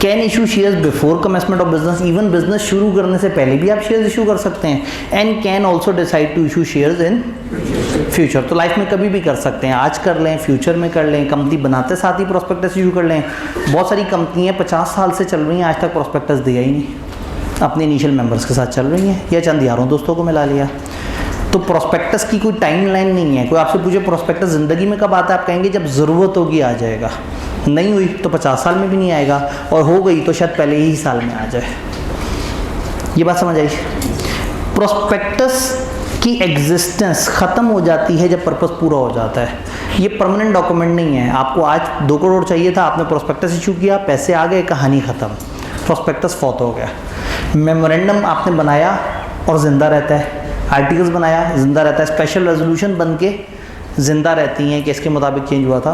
Can issue shares before commencement of business, even business शुरू करने से पहले भी आप शेयर्स इशू कर सकते हैं। And can also decide to issue shares in future, तो लाइफ में कभी भी कर सकते हैं, आज कर लें, फ्यूचर में कर लें, कंपनी बनाते साथ ही प्रोस्पेक्टस इशू कर लें। बहुत सारी कंपनियां 50 साल से चल रही हैं, आज तक प्रोस्पेक्टस दिया ही नहीं, अपने इनिशियल मेंबर्स के साथ चल रही हैं या चंद यारों दोस्तों को मिला लिया। तो प्रोस्पेक्टस की कोई टाइमलाइन नहीं है। कोई आपसे पूछे प्रोस्पेक्टस ज़िंदगी में कब आता है, आप कहेंगे जब ज़रूरत होगी आ जाएगा। नहीं हुई तो 50 साल में भी नहीं आएगा, और हो गई तो शायद पहले ही साल में आ जाए। ये बात समझ आई? प्रोस्पेक्टस की एग्जिस्टेंस ख़त्म हो जाती है जब पर्पस पूरा हो जाता है। ये परमानेंट डॉक्यूमेंट नहीं है। आपको आज 2 करोड़ चाहिए था, आपने प्रोस्पेक्टस इशू किया, पैसे आ गए, कहानी ख़त्म, प्रोस्पेक्टस फौत हो गया। मेमोरेंडम आपने बनाया और ज़िंदा रहता है, आर्टिकल्स बनाया ज़िंदा रहता है, स्पेशल रेजोल्यूशन बन के ज़िंदा रहती हैं कि इसके मुताबिक चेंज हुआ था।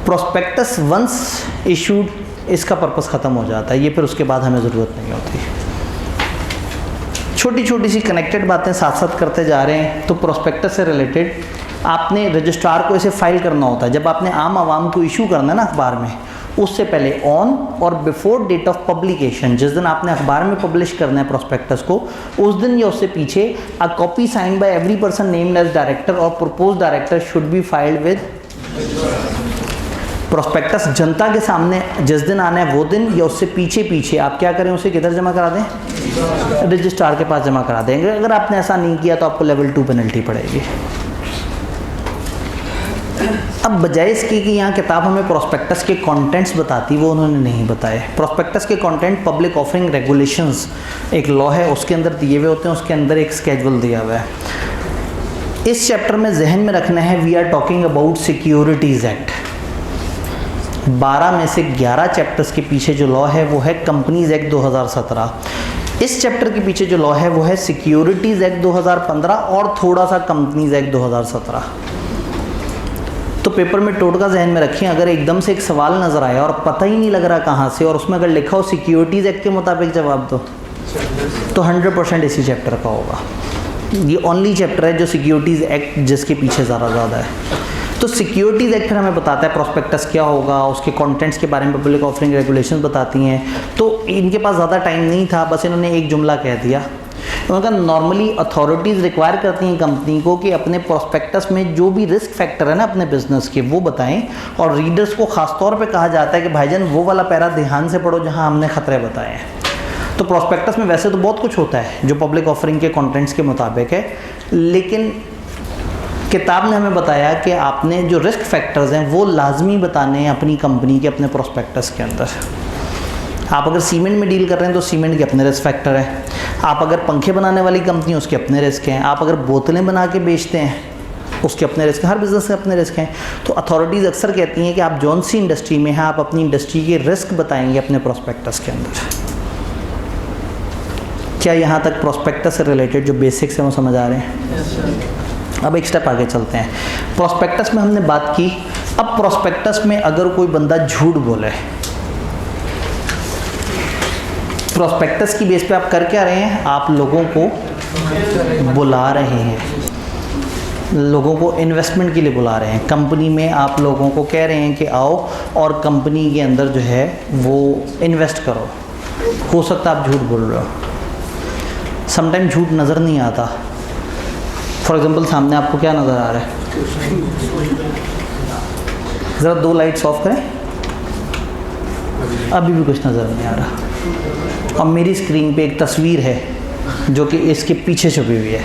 प्रोस्पेक्टस वंस इशूड, इसका पर्पस ख़त्म हो जाता है, ये फिर उसके बाद हमें ज़रूरत नहीं होती। छोटी छोटी सी कनेक्टेड बातें साथ साथ करते जा रहे हैं। तो प्रोस्पेक्टस से रिलेटेड आपने रजिस्ट्रार को इसे फाइल करना होता है। जब आपने आम आवाम को इशू करना है ना अखबार में, उससे पहले ऑन और बिफोर डेट ऑफ पब्लिकेशन, जिस दिन आपने अखबार में पब्लिश करना है प्रोस्पेक्टस को, उस दिन या उससे पीछे a copy signed by every person named as director और propose director should be filed with. Prospectus जनता के सामने जिस दिन आना है वो दिन या उससे पीछे आप क्या करें, उसे किधर जमा करा दें? रजिस्ट्रार के पास जमा करा देंगे। अगर आपने ऐसा नहीं किया तो आपको लेवल 2 पेनल्टी पड़ेगी। अब बजाय इसके कि यहाँ किताब हमें प्रोस्पेक्टस के कंटेंट्स बताती, वो उन्होंने नहीं बताए। प्रोस्पेक्टस के कंटेंट पब्लिक ऑफरिंग रेगुलेशंस एक लॉ है, उसके अंदर दिए हुए होते हैं, उसके अंदर एक स्केड्यूल दिया हुआ है। इस चैप्टर में जहन में रखना है, we are talking about securities act. 12 में से 11 चैप्टर्स के पीछे जो लॉ है वो है कंपनीज एक्ट 2017। इस चैप्टर के पीछे जो लॉ है वो है सिक्योरिटीज़ एक्ट 2015 और थोड़ा सा कंपनीज एक्ट 2017। तो पेपर में टोटका जहन में रखें, अगर एकदम से एक सवाल नज़र आया और पता ही नहीं लग रहा कहाँ से, और उसमें अगर लिखा हो सिक्योरिटीज़ एक्ट के मुताबिक जवाब दो, तो 100% इसी चैप्टर का होगा। ये ओनली चैप्टर है जो सिक्योरिटीज़ एक्ट जिसके पीछे ज़्यादा है। तो सिक्योरिटीज़ एक्ट फिर हमें बताता है प्रोस्पेक्टस क्या होगा, उसके कंटेंट्स के बारे में पब्लिक ऑफरिंग रेगुलेशंस बताती हैं। तो इनके पास ज़्यादा टाइम नहीं था, बस इन्होंने एक जुमला कह दिया। उनका नॉर्मली अथॉरिटीज़ रिक्वायर करती हैं कंपनी को कि अपने प्रोस्पेक्टस में जो भी रिस्क फैक्टर है ना अपने बिजनेस के, वो बताएं, और रीडर्स को ख़ास तौर पे कहा जाता है कि भाईजान वो वाला पैरा ध्यान से पढ़ो जहां हमने खतरे बताए हैं। तो प्रोस्पेक्टस में वैसे तो बहुत कुछ होता है जो पब्लिक ऑफरिंग के कंटेंट्स के मुताबिक है, लेकिन किताब ने हमें बताया कि आपने जो रिस्क फैक्टर्स हैं वो लाजमी बताने हैं अपनी कंपनी के अपने प्रोस्पेक्टस के अंदर। आप अगर सीमेंट में डील कर रहे हैं तो सीमेंट के अपने रिस्क फैक्टर है। आप अगर पंखे बनाने वाली कंपनी उसके अपने रिस्क हैं। आप अगर बोतलें बना के बेचते हैं उसके अपने रिस्क हैं। हर बिज़नेस के अपने रिस्क हैं। तो अथॉरिटीज़ अक्सर कहती हैं कि आप जौन सी इंडस्ट्री में हैं आप अपनी इंडस्ट्री के रिस्क बताएंगे अपने प्रोस्पेक्टस के अंदर। क्या यहाँ तक प्रोस्पेक्टस से रिलेटेड जो बेसिक्स हैं वो समझ आ रहे हैं? अब एक स्टेप आगे चलते हैं। प्रोस्पेक्टस में हमने बात की। अब प्रोस्पेक्टस में अगर कोई बंदा झूठ बोले, प्रोस्पेक्टस की बेस पे आप कर क्या रहे हैं? आप लोगों को बुला रहे हैं, लोगों को इन्वेस्टमेंट के लिए बुला रहे हैं। कंपनी में आप लोगों को कह रहे हैं कि आओ और कंपनी के अंदर जो है वो इन्वेस्ट करो। हो सकता है आप झूठ बोल रहे हो, समटाइम झूठ नज़र नहीं आता। फॉर एग्जांपल सामने आपको क्या नज़र आ रहा है? ज़रा 2 लाइट्स ऑफ करें, अभी भी कुछ नज़र नहीं आ रहा। और मेरी स्क्रीन पे एक तस्वीर है जो कि इसके पीछे छुपी हुई है,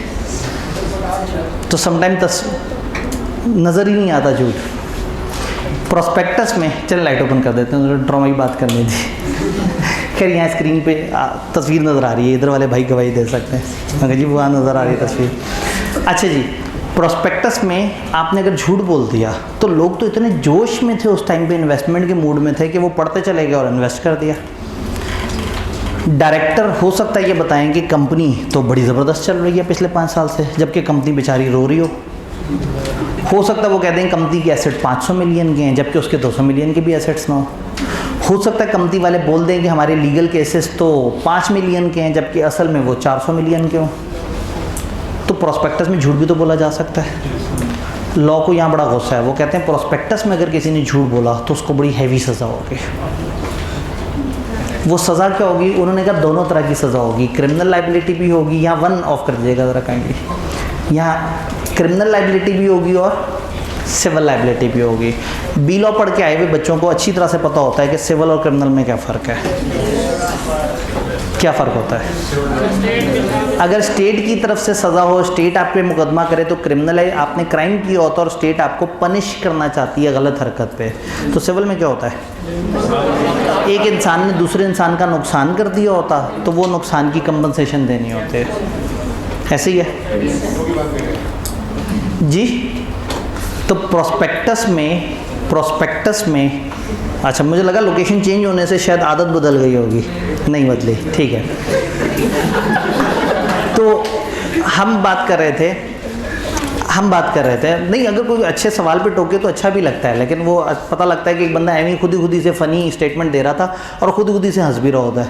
तो समटाइम नज़र ही नहीं आता झूठ। प्रोस्पेक्टस में चल लाइट ओपन कर देते हैं, ड्रामा की बात करनी थी। खैर यहाँ स्क्रीन पे तस्वीर नज़र आ रही है, इधर वाले भाई गवाही दे सकते हैं। मगर जी वहाँ नज़र आ रही है तस्वीर। अच्छा जी, प्रोस्पेक्टस में आपने अगर झूठ बोल दिया तो लोग तो इतने जोश में थे उस टाइम पे, इन्वेस्टमेंट के मूड में थे कि वो पढ़ते चले गए और इन्वेस्ट कर दिया। डायरेक्टर हो सकता है ये बताएं कि कंपनी तो बड़ी ज़बरदस्त चल रही है पिछले 5 साल से, जबकि कंपनी बेचारी रो रही हो, हो सकता है वो कहते हैं कंपनी के एसेट 500 मिलियन के हैं जबकि उसके 200 मिलियन के भी एसेट्स ना हो सकता है कंपनी वाले बोल दें कि हमारे लीगल केसेस तो 5 मिलियन के हैं जबकि असल में वो 400 मिलियन के हों। तो प्रोस्पेक्टस में झूठ भी तो बोला जा सकता है। लॉ को यहाँ बड़ा गुस्सा है, वो कहते हैं प्रोस्पेक्टस में अगर किसी ने झूठ बोला तो उसको बड़ी हैवी सज़ा होगी। वो सज़ा क्या होगी? उन्होंने कहा दोनों तरह की सज़ा होगी, क्रिमिनल लाइबिलिटी भी होगी, यहाँ वन ऑफ कर दीजिएगा ज़रा काइंडली, यहाँ क्रिमिनल लाइबिलिटी भी होगी और सिविल लाइबिलिटी भी होगी। बी लॉ पढ़ के आए हुए बच्चों को अच्छी तरह से पता होता है कि सिविल और क्रिमिनल में क्या फ़र्क है। क्या फ़र्क होता है? अगर स्टेट की तरफ से सज़ा हो, स्टेट आप पे मुकदमा करे तो क्रिमिनल है, आपने क्राइम किया होता है और स्टेट आपको पनिश करना चाहती है गलत हरकत पे, तो सिविल में क्या होता है? एक इंसान ने दूसरे इंसान का नुकसान कर दिया होता तो वो नुकसान की कंपनसेशन देनी होती है। ऐसे ही है जी। तो प्रोस्पेक्टस में अच्छा, मुझे लगा लोकेशन चेंज होने से शायद आदत बदल गई होगी, नहीं बदली, ठीक है। तो हम बात कर रहे थे नहीं, अगर कोई अच्छे सवाल पे टोके तो अच्छा भी लगता है, लेकिन वो पता लगता है कि एक बंदा एवं खुद ही से फ़नी स्टेटमेंट दे रहा था और खुद ही से हंस भी रहा होता है।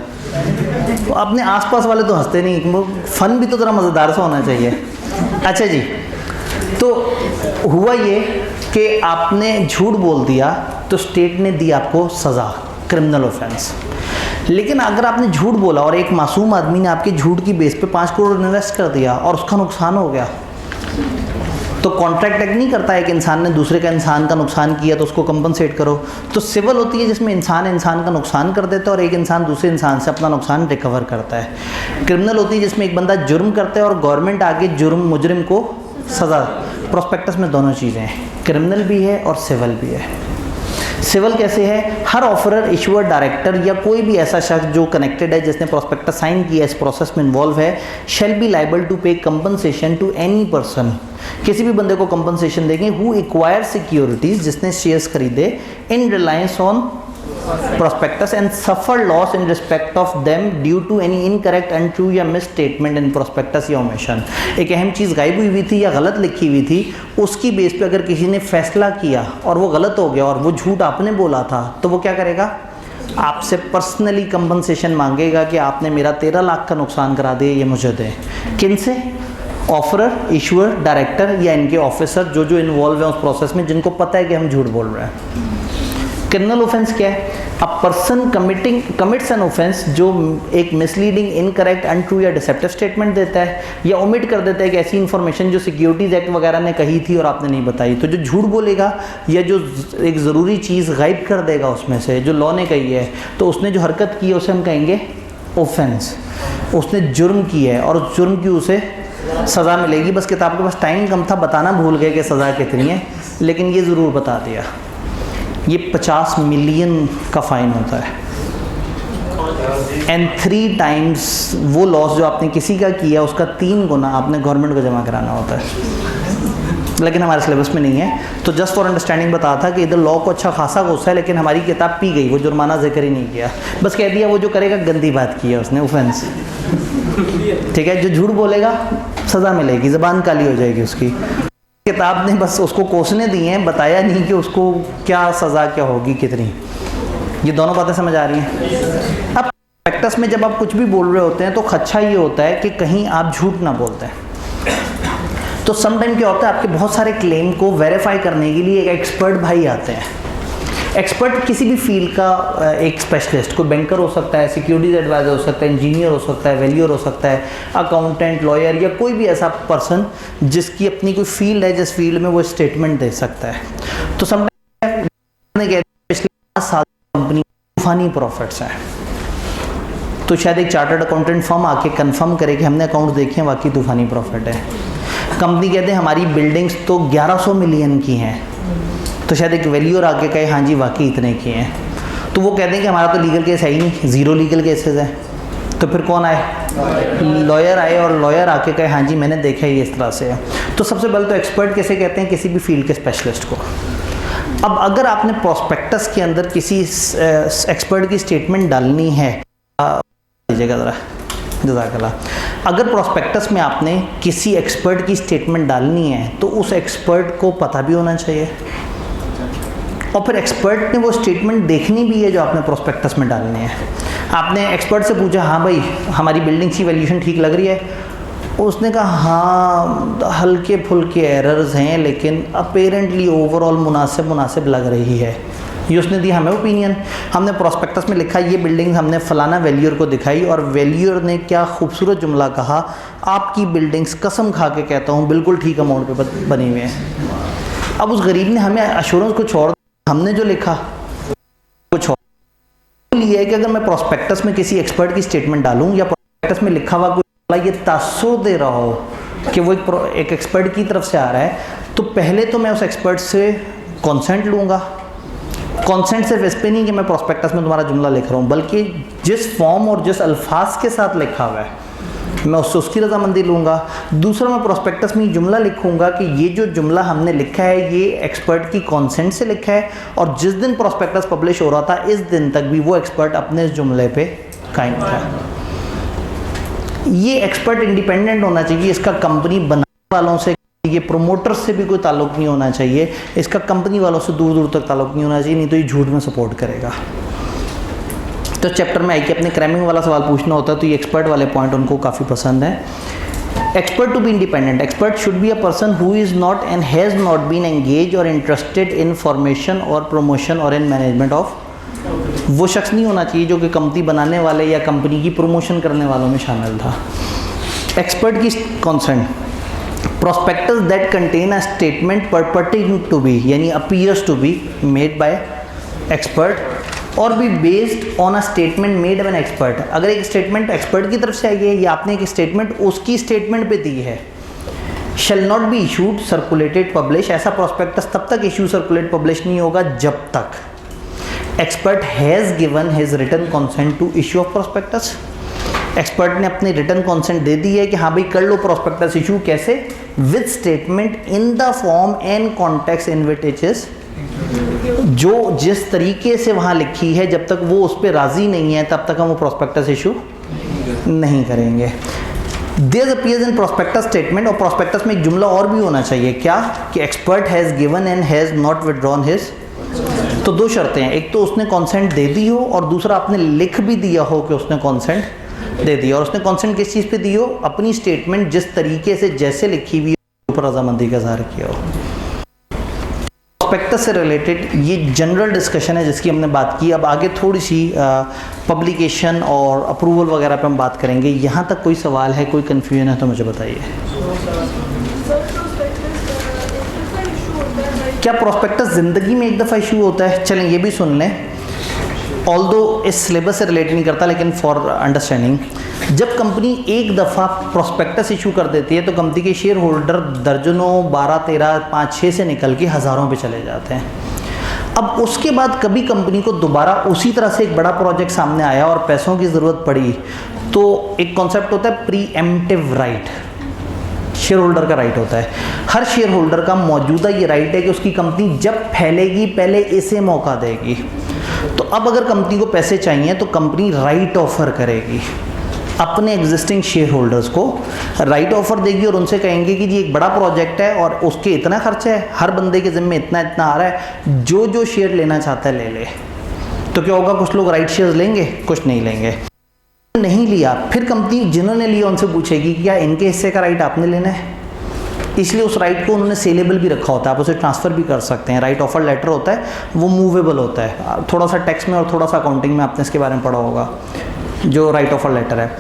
तो अपने आसपास वाले तो हंसते नहीं, फ़न भी तो ज़रा मज़ेदार सा होना चाहिए। अच्छा जी, तो हुआ ये कि आपने झूठ बोल दिया तो स्टेट ने दी आपको सज़ा, क्रिमिनल ऑफेंस। लेकिन अगर आपने झूठ बोला और एक मासूम आदमी ने आपके झूठ की बेस पे 5 करोड़ इन्वेस्ट कर दिया और उसका नुकसान हो गया, तो कॉन्ट्रैक्ट एक्ट नहीं करता है कि इंसान ने दूसरे का इंसान का नुकसान किया तो उसको कंपनसेट करो। तो सिविल होती है जिसमें इंसान का नुकसान कर देता है और एक इंसान दूसरे इंसान से अपना नुकसान रिकवर करता है। क्रिमिनल होती है जिसमें एक बंदा जुर्म करता है और गवर्नमेंट आगे मुजरिम को सज़ा। प्रोस्पेक्टस में दोनों चीज़ें हैं, क्रिमिनल भी है और सिविल भी है। सिविल कैसे है? हर ऑफरर, इशूअर, डायरेक्टर या कोई भी ऐसा शख्स जो कनेक्टेड है, जिसने प्रोस्पेक्टस साइन किया, इस प्रोसेस में इन्वॉल्व है, shall be liable to pay compensation to any person, किसी भी बंदे को कंपनसेशन देंगे, हु एक्वायर सिक्योरिटीज, जिसने शेयर्स खरीदे, in reliance on prospectus and suffer loss in respect of them due to any incorrect, untrue या misstatement in prospectus या omission। एक अहम चीज़ गायब हुई थी या गलत लिखी हुई थी, उसकी बेस पे अगर किसी ने फैसला किया और वो गलत हो गया और वो झूठ आपने बोला था, तो वो क्या करेगा? आपसे पर्सनली कंपनसेशन मांगेगा कि आपने मेरा 13 लाख का नुकसान करा दिया, ये मुझे दें। किन से? ऑफरर, इशूअर, डायरेक्टर या इनके ऑफिसर जो इन्वॉल्व है उस प्रोसेस में, जिनको पता है कि हम झूठ बोल रहे हैं। क्रिमिनल ऑफेंस क्या है? A person commits an offence जो एक मिसलीडिंग, इनकरेक्ट, अनट्रू या डिसेप्टिव स्टेटमेंट देता है या ओमिट कर देता है कि ऐसी इन्फॉर्मेशन जो सिक्योरिटीज़ एक्ट वगैरह ने कही थी और आपने नहीं बताई। तो जो झूठ बोलेगा या जो एक ज़रूरी चीज़ गायब कर देगा उसमें से जो लॉ ने कही है, तो उसने जो हरकत की है उसे हम कहेंगे ऑफेंस। उसने जुर्म की है और उस जुर्म की उसे सज़ा मिलेगी। बस किताब के पास टाइम कम था, बताना भूल गए कि सज़ा कितनी है, लेकिन ये ज़रूर बता दिया। ये 50 मिलियन का फ़ाइन होता है एंड 3 टाइम्स वो लॉस जो आपने किसी का किया उसका 3 गुना आपने गवर्नमेंट को जमा कराना होता है। लेकिन हमारे सिलेबस में नहीं है, तो जस्ट फॉर अंडरस्टैंडिंग बता था कि इधर लॉ को अच्छा खासा गुस्सा है, लेकिन हमारी किताब पी गई, वो जुर्माना जिक्र ही नहीं किया, बस कह दिया वो जो करेगा गंदी बात की है उसने, ऑफेंस। ठीक है, जो झूठ बोलेगा सज़ा मिलेगी, ज़बान काली हो जाएगी उसकी। किताब ने बस उसको कोसने दिए हैं, बताया नहीं कि उसको क्या सज़ा क्या होगी कितनी। ये दोनों बातें समझ आ रही हैं? अब प्रैक्टिस में जब आप कुछ भी बोल रहे होते हैं तो खदशा ये होता है कि कहीं आप झूठ ना बोलते हैं। तो सम टाइम क्या होता है, आपके बहुत सारे क्लेम को वेरीफाई करने के लिए एक एक्सपर्ट भाई आते हैं। एक्सपर्ट किसी भी फील्ड का एक स्पेशलिस्ट, कोई बैंकर हो सकता है, सिक्योरिटीज एडवाइजर हो सकता है, इंजीनियर हो सकता है, वैल्यूअर हो सकता है, अकाउंटेंट, लॉयर या कोई भी ऐसा पर्सन जिसकी अपनी कोई फील्ड है, जिस फील्ड में वो स्टेटमेंट दे सकता है। तो समटाइम पिछले 5 साल कंपनी तूफानी प्रॉफिट्स हैं, तो शायद एक चार्टर्ड अकाउंटेंट फर्म आके कंफर्म करे कि हमने अकाउंट देखे हैं, वाकई तूफानी प्रॉफिट है। कंपनी कहते हैं हमारी बिल्डिंग्स तो 1100 मिलियन की हैं, तो शायद एक वैल्यूअर आके कहे हाँ जी वाकई इतने की हैं, तो वो कहते हैं कि हमारा तो लीगल केस है ही नहीं, 0 लीगल केसेस है। तो फिर कौन आए? लॉयर आए, और लॉयर आके कहे हाँ जी मैंने देखा ही इस तरह से है। तो सबसे पहले तो एक्सपर्ट कैसे कहते हैं? किसी भी फील्ड के स्पेशलिस्ट को। अब अगर आपने प्रोस्पेक्टस के अंदर किसी एक्सपर्ट की स्टेटमेंट डालनी है, लीजिएगा ज़रा, जज़ाकल्लाह। अगर प्रोस्पेक्टस में आपने किसी एक्सपर्ट की स्टेटमेंट डालनी है तो उस एक्सपर्ट को पता भी होना चाहिए, और फिर एक्सपर्ट ने वो स्टेटमेंट देखनी भी है जो आपने प्रोस्पेक्टस में डालनी है। आपने एक्सपर्ट से पूछा, हाँ भाई हमारी बिल्डिंग की वैल्यूएशन ठीक लग रही है, उसने कहा हाँ हल्के फुल्के एरर्स हैं लेकिन अपेरेंटली ओवरऑल मुनासिब लग रही है, ये उसने दी हमें ओपिनियन। हमने प्रोस्पेक्टस में लिखा ये बिल्डिंग हमने फलाना वैल्यूअर को दिखाई और वैल्यूअर ने क्या खूबसूरत जुमला कहा, आपकी बिल्डिंग्स कसम खा के कहता हूँ बिल्कुल ठीक अमाउंट पे बनी हुई हैं। अब उस गरीब ने हमें अश्योरेंस को छोड़, हमने जो लिखा कुछ और लिया है कि अगर मैं प्रोस्पेक्टस में किसी एक्सपर्ट की स्टेटमेंट डालूं या प्रोस्पेक्टस में लिखा हुआ ये तासुर दे रहा हो कि वो एक एक्सपर्ट की तरफ से आ रहा है, तो पहले तो मैं उस एक्सपर्ट से कंसेंट लूँगा। कंसेंट सिर्फ इस पे नहीं कि मैं प्रोस्पेक्टस में तुम्हारा जुमला लिख रहा हूँ, बल्कि जिस फॉर्म और जिस अल्फाज के साथ लिखा हुआ है मैं उसकी रजामंदी लूँगा। दूसरा, मैं प्रोस्पेक्टस में जुमला लिखूँगा कि ये जो जुमला हमने लिखा है ये एक्सपर्ट की कंसेंट से लिखा है, और जिस दिन प्रोस्पेक्टस पब्लिश हो रहा था इस दिन तक भी वो एक्सपर्ट अपने इस जुमले पे कायम था। ये एक्सपर्ट इंडिपेंडेंट होना चाहिए, इसका कंपनी बनाने वालों से, ये प्रोमोटर से भी कोई ताल्लुक़ नहीं होना चाहिए, इसका कंपनी वालों से दूर दूर तक ताल्लुक़ नहीं होना चाहिए, नहीं तो ये झूठ में सपोर्ट करेगा। तो चैप्टर में आई कि अपने क्रैमिंग वाला सवाल पूछना होता है तो ये एक्सपर्ट वाले पॉइंट उनको काफ़ी पसंद है। Expert to be independent, expert should be a person who is not and has not been engage or interested in formation or promotion or in management of, वो शख्स नहीं होना चाहिए जो कि कंपनी बनाने वाले या कंपनी की प्रमोशन करने वालों में शामिल था। एक्सपर्ट की consent, prospectus that contain a statement purporting to be यानी appears to be made by expert और be based on a statement made by an expert. अगर एक स्टेटमेंट एक्सपर्ट की तरफ से आई है या आपने एक स्टेटमेंट उसकी स्टेटमेंट पे दी है, shall not be issued circulated publish, ऐसा प्रोस्पेक्टस तब तक इशू सर्कुलेट पब्लिश नहीं होगा जब तक expert has given his written consent to issue of prospectus. Expert ने अपनी रिटन कंसेंट दे दी है कि हाँ भाई कर लो प्रोस्पेक्टस इशू, कैसे, with statement in the form and context in which it is, जो जिस तरीके से वहाँ लिखी है जब तक वो उस पर राज़ी नहीं है तब तक हम वो प्रोस्पेक्टस इशू नहीं करेंगे। There appears in prospectus statement, और प्रोस्पेक्टस में एक जुमला और भी होना चाहिए, क्या कि expert has given and has not withdrawn his. तो दो शर्तें हैं, एक तो उसने कंसेंट दे दी हो और दूसरा आपने लिख भी दिया हो कि उसने कंसेंट दे दिया। और उसने कंसेंट किस चीज़ पे दी हो, अपनी स्टेटमेंट जिस तरीके से जैसे लिखी हुई ऊपर रजामंदी का इज़हार किया हो। प्रोस्पेक्टस से रिलेटेड ये जनरल डिस्कशन है जिसकी हमने बात की। अब आगे थोड़ी सी पब्लिकेशन और अप्रूवल वगैरह पे हम बात करेंगे। यहाँ तक कोई सवाल है, कोई कन्फ्यूजन है तो मुझे बताइए। क्या प्रोस्पेक्टस ज़िंदगी में एक दफ़ा इशू होता है? चलें ये भी सुन लें, ऑल्दो इस सिलेबस से रिलेट नहीं करता लेकिन फॉर अंडरस्टैंडिंग, जब कंपनी एक दफ़ा प्रोस्पेक्टस इशू कर देती है तो कंपनी के शेयर होल्डर दर्जनों 12, 13, 5, 6 से निकल के हज़ारों पे चले जाते हैं। अब उसके बाद कभी कंपनी को दोबारा उसी तरह से एक बड़ा प्रोजेक्ट सामने आया और पैसों की ज़रूरत पड़ी, तो एक कॉन्सेप्ट होता है प्रीएम्प्टिव राइट, शेयर होल्डर का राइट होता है। हर शेयर होल्डर का मौजूदा ये राइट है कि उसकी कंपनी जब फैलेगी पहले इसे मौका देगी। तो अब अगर कंपनी को पैसे चाहिए तो कंपनी राइट ऑफर करेगी, अपने एग्जिस्टिंग शेयर होल्डर्स को राइट ऑफर देगी और उनसे कहेंगे कि जी एक बड़ा प्रोजेक्ट है और उसके इतना खर्चा है, हर बंदे के ज़िम्मे इतना इतना आ रहा है, जो जो शेयर लेना चाहता है ले ले। तो क्या होगा, कुछ लोग राइट शेयर्स लेंगे, कुछ नहीं लेंगे। नहीं लिया, फिर कंपनी जिन्होंने लिया उनसे पूछेगी क्या इनके हिस्से का राइट आपने लेना है, इसलिए उस राइट को उन्होंने सेलेबल भी रखा होता है, आप उसे ट्रांसफ़र भी कर सकते हैं। राइट ऑफर लेटर होता है, वो मूवेबल होता है। थोड़ा सा टैक्स में और थोड़ा सा अकाउंटिंग में आपने इसके बारे में पढ़ा होगा, जो राइट ऑफर लेटर है।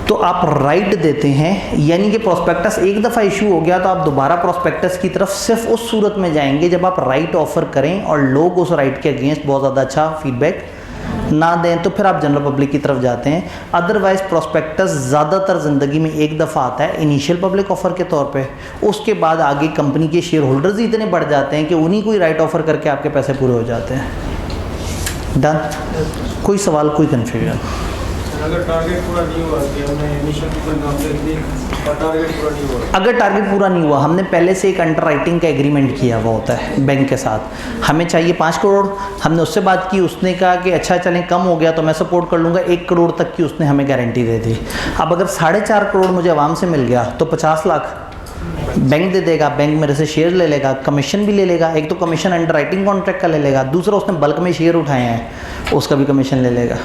तो आप राइट देते हैं, यानी कि प्रोस्पेक्टस एक दफ़ा इशू हो गया तो आप दोबारा प्रोस्पेक्टस की तरफ सिर्फ उस सूरत में जाएंगे जब आप राइट ऑफर करें और लोग उस राइट के अगेंस्ट बहुत ज़्यादा अच्छा फीडबैक ना दें, तो फिर आप जनरल पब्लिक की तरफ जाते हैं। अदरवाइज प्रोस्पेक्टस ज़्यादातर ज़िंदगी में एक दफ़ा आता है इनिशियल पब्लिक ऑफ़र के तौर पे, उसके बाद आगे कंपनी के शेयर होल्डर्स ही इतने बढ़ जाते हैं कि उन्हीं को ही राइट ऑफ़र करके आपके पैसे पूरे हो जाते हैं। डन? कोई सवाल, कोई कन्फ्यूजन? अगर टारगेट पूरा नहीं हुआ कि हमने इनिशियल पेमेंट आपसे दी और टारगेट पूरा नहीं हुआ, अगर टारगेट पूरा नहीं हुआ, हमने पहले से एक अंडर राइटिंग का एग्रीमेंट किया हुआ होता है बैंक के साथ, हमें चाहिए 5 करोड़, हमने उससे बात की, उसने कहा कि अच्छा चलें कम हो गया तो मैं सपोर्ट कर लूँगा, 1 करोड़ तक की उसने हमें गारंटी दे दी। अब अगर 4.5 करोड़ मुझे आवाम से मिल गया तो 50 लाख बैंक दे देगा, बैंक मेरे से शेयर ले लेगा, कमीशन भी ले लेगा। एक तो कमीशन अंडर राइटिंग कॉन्ट्रैक्ट का ले लेगा, दूसरा उसने बल्क में शेयर उठाए हैं उसका भी कमीशन ले लेगा।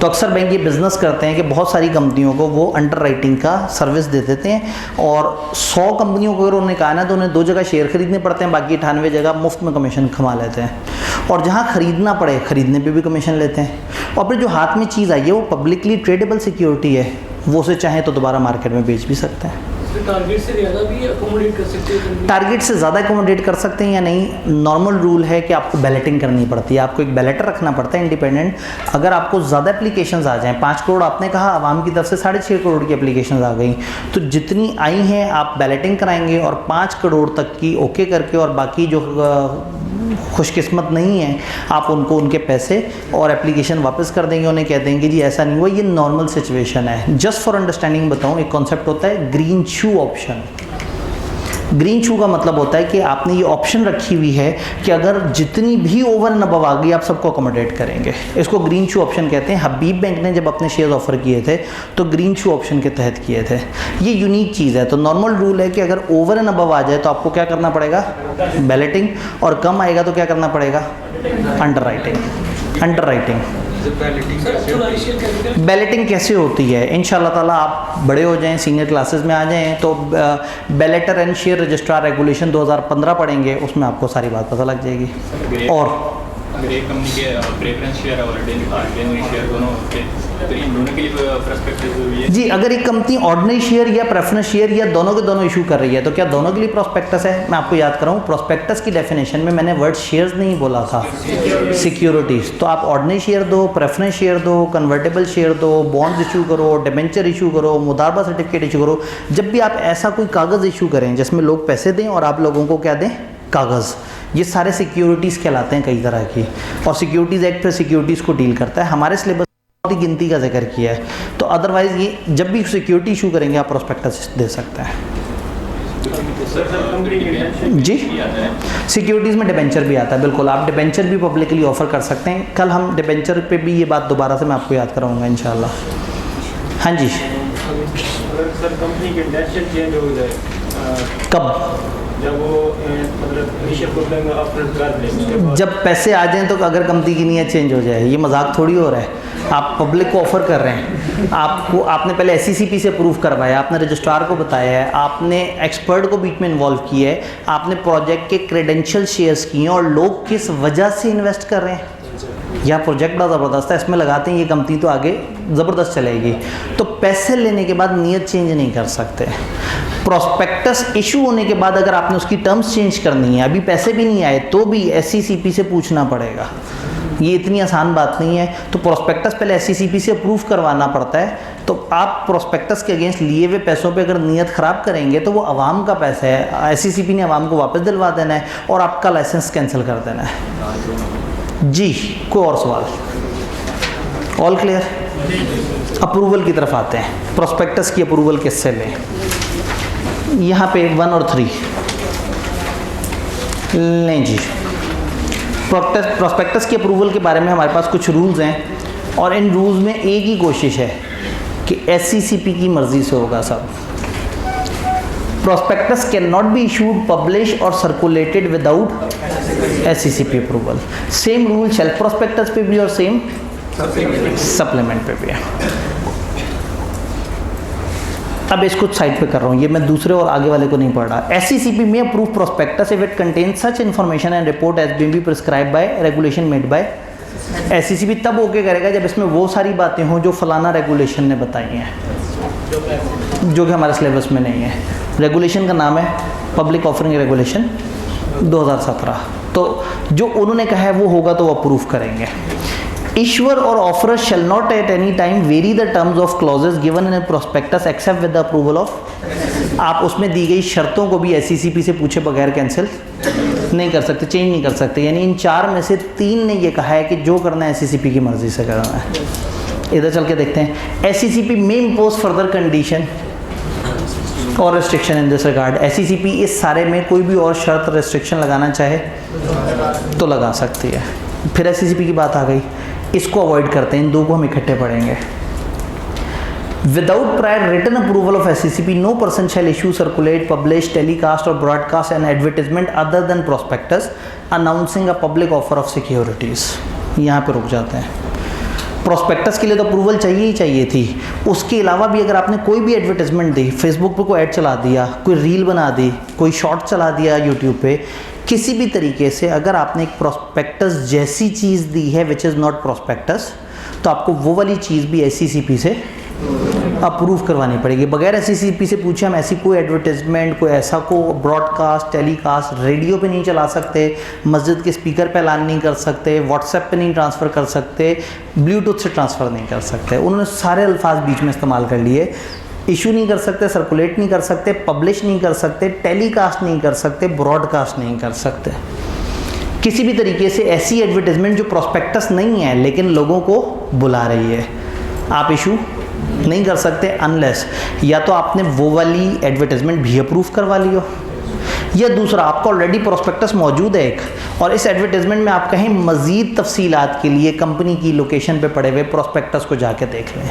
तो अक्सर बैंक ये बिज़नेस करते हैं कि बहुत सारी कंपनियों को वो अंडर राइटिंग का सर्विस दे देते हैं, और 100 कंपनियों को अगर उन्होंने कहा ना तो उन्हें 2 जगह शेयर खरीदने पड़ते हैं, बाकी 98 जगह मुफ्त में कमीशन कमा लेते हैं। और जहाँ ख़रीदना पड़े खरीदने पे भी कमीशन लेते हैं। और फिर जो हाथ में चीज़ आई है वो पब्लिकली ट्रेडेबल सिक्योरिटी है, वो उसे चाहें तो दोबारा मार्केट में बेच भी सकते हैं। टारगेट से ज़्यादा भी अकोमोडेट कर सकते हैं? टारगेट से ज़्यादा अकोमोडेट कर सकते हैं या नहीं, नॉर्मल रूल है कि आपको बैलेटिंग करनी पड़ती है, आपको एक बैलेटर रखना पड़ता है इंडिपेंडेंट। अगर आपको ज़्यादा एप्लीकेशंस आ जाएं, 5 करोड़ आपने कहा, आवाम की तरफ से 6.5 करोड़ की एप्लीकेशंस आ गई, तो जितनी आई हैं आप बैलेटिंग कराएंगे और 5 करोड़ तक की ओके करके, और बाकी जो खुशकिस्मत नहीं है आप उनको उनके पैसे और एप्लीकेशन वापस कर देंगे, उन्हें कह देंगे जी ऐसा नहीं हुआ, ये नॉर्मल सिचुएशन है। जस्ट फॉर अंडरस्टैंडिंग बताऊं, एक कॉन्सेप्ट होता है ग्रीन शू ऑप्शन। ग्रीन शू का मतलब होता है कि आपने ये ऑप्शन रखी हुई है कि अगर जितनी भी ओवर एंड अबव आ गई आप सबको अकोमोडेट करेंगे। इसको ग्रीन शू ऑप्शन कहते हैं। हबीब बैंक ने जब अपने शेयर ऑफर किए थे तो ग्रीन शू ऑप्शन के तहत किए थे। ये यूनिक चीज़ है। तो नॉर्मल रूल है कि अगर ओवर एंड अबव आ जाए तो आपको क्या करना पड़ेगा, बैलेटिंग, और कम आएगा तो क्या करना पड़ेगा, under writing. Under writing balloting कैसे होती है, इंशाल्लाह ताला आप बड़े हो जाएं, सीनियर क्लासेस में आ जाएं तो बैलेटर एंड शेयर रजिस्ट्रार रेगुलेशन 2015 पढ़ेंगे, उसमें आपको सारी बात पता लग जाएगी। और अगर एक कंपनी के प्रेफरेंस शेयर और ऑर्डिनरी शेयर दोनों होते हैं तो इन दोनों के लिए प्रोस्पेक्टस हुई है? जी, अगर एक कंपनी ऑर्डिनरी शेयर या प्रेफरेंस शेयर या दोनों के दोनों इशू कर रही है तो क्या दोनों के लिए प्रोस्पेक्टस है? मैं आपको याद कराऊं, प्रोस्पेक्टस की डेफिनेशन में मैंने वर्ड शेयर्स नहीं बोला था, सिक्योरिटीज़। तो आप ऑर्डिनरी शेयर दो, प्रेफरेंस शेयर दो, कन्वर्टेबल शेयर दो, बॉन्ड्स इशू करो, डिबेंचर इशू करो, मुदारबा सर्टिफिकेट इशू करो। जब भी आप ऐसा कोई कागज़ इशू करें जिसमें लोग पैसे दें और आप लोगों को क्या दें, कागज़, ये सारे सिक्योरिटीज़ कहलाते हैं कई तरह की। और सिक्योरिटीज़ एक्ट फिर सिक्योरिटीज़ को डील करता है। हमारे सिलेबस बहुत ही गिनती का जिक्र किया है, तो अदरवाइज़ ये जब भी सिक्योरिटी इशू करेंगे आप प्रोस्पेक्टस दे सकते हैं। जी, सिक्योरिटीज़ में डिबेंचर भी आता है, बिल्कुल आप डिबेंचर भी पब्लिकली ऑफर कर सकते हैं। कल हम डिबेंचर पे भी ये बात दोबारा से मैं आपको याद कराऊंगा इंशाल्लाह। हाँ जी, सर कंपनी के इंटेंशन चेंज हो जाए कब? जब वो मतलब इनिशियल प्रॉब्लम अपफ्रंट कर दें, जब पैसे आ जाएं तो अगर कंपनी की नीयत चेंज हो जाए, ये मजाक थोड़ी हो रहा है। आप पब्लिक को ऑफर कर रहे हैं, आपने पहले SCCP से प्रूफ करवाया, आपने रजिस्ट्रार को बताया है, आपने एक्सपर्ट को बीच में इन्वॉल्व किया है, आपने प्रोजेक्ट के क्रेडेंशियल शेयर्स किए हैं, और लोग किस वजह से इन्वेस्ट कर रहे हैं, यह प्रोजेक्ट बड़ा ज़बरदस्त है, इसमें लगाते हैं, ये कंपनी तो आगे ज़बरदस्त चलेगी। तो पैसे लेने के बाद नीयत चेंज नहीं कर सकते। प्रोस्पेक्टस इशू होने के बाद अगर आपने उसकी टर्म्स चेंज करनी है, अभी पैसे भी नहीं आए तो भी SCCP से पूछना पड़ेगा। ये इतनी आसान बात नहीं है। तो प्रोस्पेक्टस पहले SCCP से अप्रूव करवाना पड़ता है। तो आप प्रोस्पेक्टस के अगेंस्ट लिए हुए पैसों पे अगर नीयत ख़राब करेंगे तो वो आवाम का पैसा है, SCCP ने आवाम को वापस दिलवा देना है और आपका लाइसेंस कैंसिल कर देना है। जी, कोई और सवाल? All clear? अप्रूवल की तरफ आते हैं। प्रोस्पेक्टस की अप्रूवल किससे लें? यहाँ पे 1 और 3 लें जी। प्रोस्पेक्टस की अप्रूवल के बारे में हमारे पास कुछ रूल्स हैं, और इन रूल्स में एक ही कोशिश है कि SCCP की मर्ज़ी से होगा सब। Prospectus can not be issued, publish और circulated without SCCP approval. Same rule shelf prospectus पे भी और सेम सप्लीमेंट पे भी है। अब इसको साइड पे कर रहा हूँ, ये मैं दूसरे और आगे वाले को नहीं पढ़ रहा। SCCP में approve prospectus if it contains such information and report as been be prescribe by regulation made by SCCP तब ओके करेगा जब इसमें वो सारी बातें हों जो फलाना रेगुलेशन ने बताई हैं, जो कि हमारे सिलेबस में नहीं है। रेगुलेशन का नाम है पब्लिक ऑफरिंग रेगुलेशन 2017। तो जो उन्होंने कहा है वो होगा तो वो अप्रूव करेंगे। Issuer or offerer shall not at any time vary the terms of clauses given in a prospectus except with the approval of। आप उसमें दी गई शर्तों को भी SCCP से पूछे बगैर कैंसिल नहीं कर सकते, चेंज नहीं कर सकते। यानी इन 4 में से 3 ने ये कहा है कि जो करना है SCCP की मर्ज़ी से करना है। इधर चल के देखते हैं। SECP में इम्पोज फर्दर कंडीशन और restriction in this regard. SECP इस सारे में कोई भी और शर्त रिस्ट्रिक्शन लगाना चाहे तो लगा सकती है। फिर SECP की बात आ गई, इसको अवॉइड करते हैं, इन दो को हम इकट्ठे पढ़ेंगे। Without prior written approval of SECP, no person shall issue, circulate, publish, telecast or broadcast an advertisement other than prospectus announcing a public offer of securities। यहाँ पे रुक जाते हैं। प्रोस्पेक्टस के लिए तो अप्रूवल चाहिए ही चाहिए थी, उसके अलावा भी अगर आपने कोई भी एडवर्टाइजमेंट दी, फेसबुक पे कोई ऐड चला दिया, कोई रील बना दी, कोई शॉर्ट चला दिया यूट्यूब पे, किसी भी तरीके से अगर आपने एक प्रोस्पेक्टस जैसी चीज़ दी है विच इज़ नॉट प्रोस्पेक्टस, तो आपको वो वाली चीज़ भी SECP से अप्रूव करवानी पड़ेगी। बगैर SECP से पूछे हम ऐसी कोई एडवर्टाइजमेंट, कोई ऐसा को ब्रॉडकास्ट, टेलीकास्ट, रेडियो पे नहीं चला सकते, मस्जिद के स्पीकर पे ऐलान नहीं कर सकते, व्हाट्सएप पे नहीं ट्रांसफ़र कर सकते, ब्लूटूथ से ट्रांसफ़र नहीं कर सकते। उन्होंने सारे अल्फाज बीच में इस्तेमाल कर लिए। इशू नहीं कर सकते, सर्कुलेट नहीं कर सकते, पब्लिश नहीं कर सकते, टेलीकास्ट नहीं कर सकते, ब्रॉडकास्ट नहीं कर सकते। किसी भी तरीके से ऐसी एडवर्टाइजमेंट जो प्रोस्पेक्टस नहीं है लेकिन लोगों को बुला रही है, आप इशू नहीं कर सकते अनलेस या तो आपने वो वाली एडवर्टाइजमेंट भी अप्रूव करवा ली हो, या दूसरा आपका ऑलरेडी प्रोस्पेक्टस मौजूद है एक, और इस एडवर्टाइजमेंट में आप कहें मज़ीद तफसीलात के लिए कंपनी की लोकेशन पे पड़े हुए प्रोस्पेक्टस को जाके देख लें।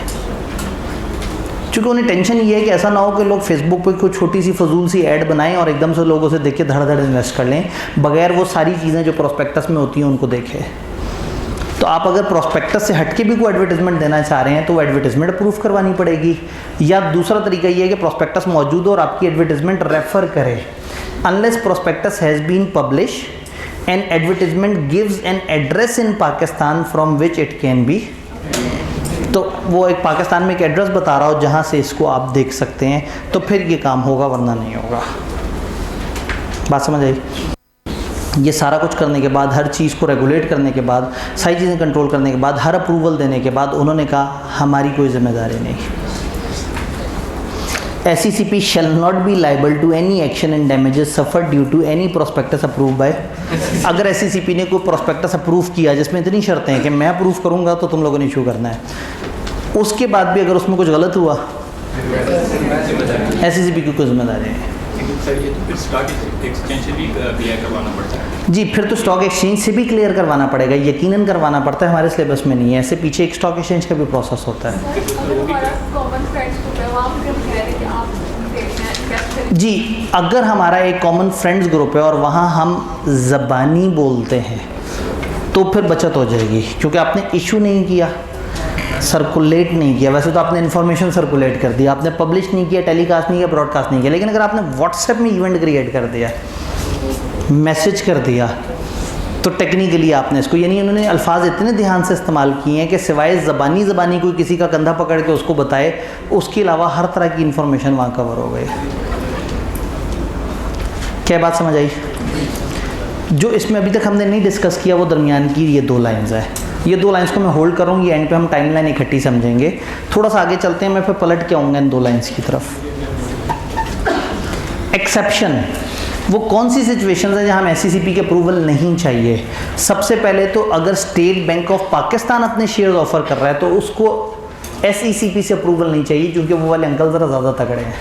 क्योंकि उन्हें टेंशन ये है कि ऐसा ना हो कि लोग फेसबुक पे कोई छोटी सी फजूल सी ऐड बनाएं और एकदम से लोगों से देख के धड़ धड़ इन्वेस्ट कर लें, बगैर वो सारी चीज़ें जो प्रोस्पेक्टस में होती हैं उनको देखें। तो आप अगर प्रोस्पेक्टस से हटके भी कोई एडवर्टाइजमेंट देना चाह रहे हैं तो वो एडवर्टाइजमेंट अप्रूव करवानी पड़ेगी, या दूसरा तरीका ये है कि प्रोस्पेक्टस मौजूद हो और आपकी एडवर्टाइजमेंट रेफर करे। Unless prospectus has been publish and advertisement gives an address in Pakistan from which it can be, तो वो एक पाकिस्तान में एक एड्रेस बता रहा हो जहाँ से इसको आप देख सकते हैं, तो फिर ये काम होगा, वरना नहीं होगा। बात समझ आई? ये सारा कुछ करने के बाद, हर चीज़ को रेगुलेट करने के बाद, सारी चीज़ें कंट्रोल करने के बाद, हर अप्रूवल देने के बाद उन्होंने कहा हमारी कोई जिम्मेदारी नहीं। SECP shall not be liable to any action and damages suffered due to any prospectus approved by। अगर SECP ने कोई प्रोस्पेक्टस अप्रूव किया जिसमें इतनी शर्तें हैं कि मैं अप्रूव करूँगा तो तुम लोगों ने इशू करना है, उसके बाद भी अगर उसमें कुछ गलत हुआ SECP की कोई जिम्मेदारी है। जी, फिर तो स्टॉक एक्सचेंज से भी क्लियर करवाना पड़ेगा, यकीनन करवाना पड़ता है, हमारे सिलेबस में नहीं है। ऐसे पीछे एक स्टॉक एक्सचेंज का भी प्रोसेस होता है। जी, अगर हमारा एक कॉमन फ्रेंड्स ग्रुप है और वहाँ हम ज़बानी बोलते हैं तो फिर बचत हो जाएगी, क्योंकि आपने इशू नहीं किया, सर्कुलेट नहीं किया। वैसे तो आपने इन्फॉर्मेशन सर्कुलेट कर दिया, आपने पब्लिश नहीं किया, टेलीकास्ट नहीं किया, ब्रॉडकास्ट नहीं किया, लेकिन अगर आपने व्हाट्सएप में इवेंट क्रिएट कर दिया, मैसेज कर दिया, तो टेक्निकली आपने इसको, यानी उन्होंने अल्फाज इतने ध्यान से इस्तेमाल किए हैं कि सिवाय ज़बानी कोई किसी का कंधा पकड़ के उसको बताए, उसके अलावा हर तरह की इन्फॉर्मेशन वहाँ कवर हो गई। क्या बात समझ आई? जो इसमें अभी तक हमने नहीं डिस्कस किया वो दरमियान की ये 2 लाइन्स है। ये 2 लाइन्स को मैं होल्ड करूँगी, एंड पे हम टाइमलाइन इकट्ठी समझेंगे। थोड़ा सा आगे चलते हैं, मैं फिर पलट के आऊँगा इन 2 लाइन्स की तरफ। एक्सेप्शन, वो कौन सी सिचुएशंस है जहाँ हम SECP के अप्रूवल नहीं चाहिए? सबसे पहले तो अगर स्टेट बैंक ऑफ पाकिस्तान अपने शेयर्स ऑफर कर रहा है तो उसको SECP से अप्रूवल नहीं चाहिए, क्योंकि वो वाले अंकल ज़रा ज़्यादा तगड़े हैं।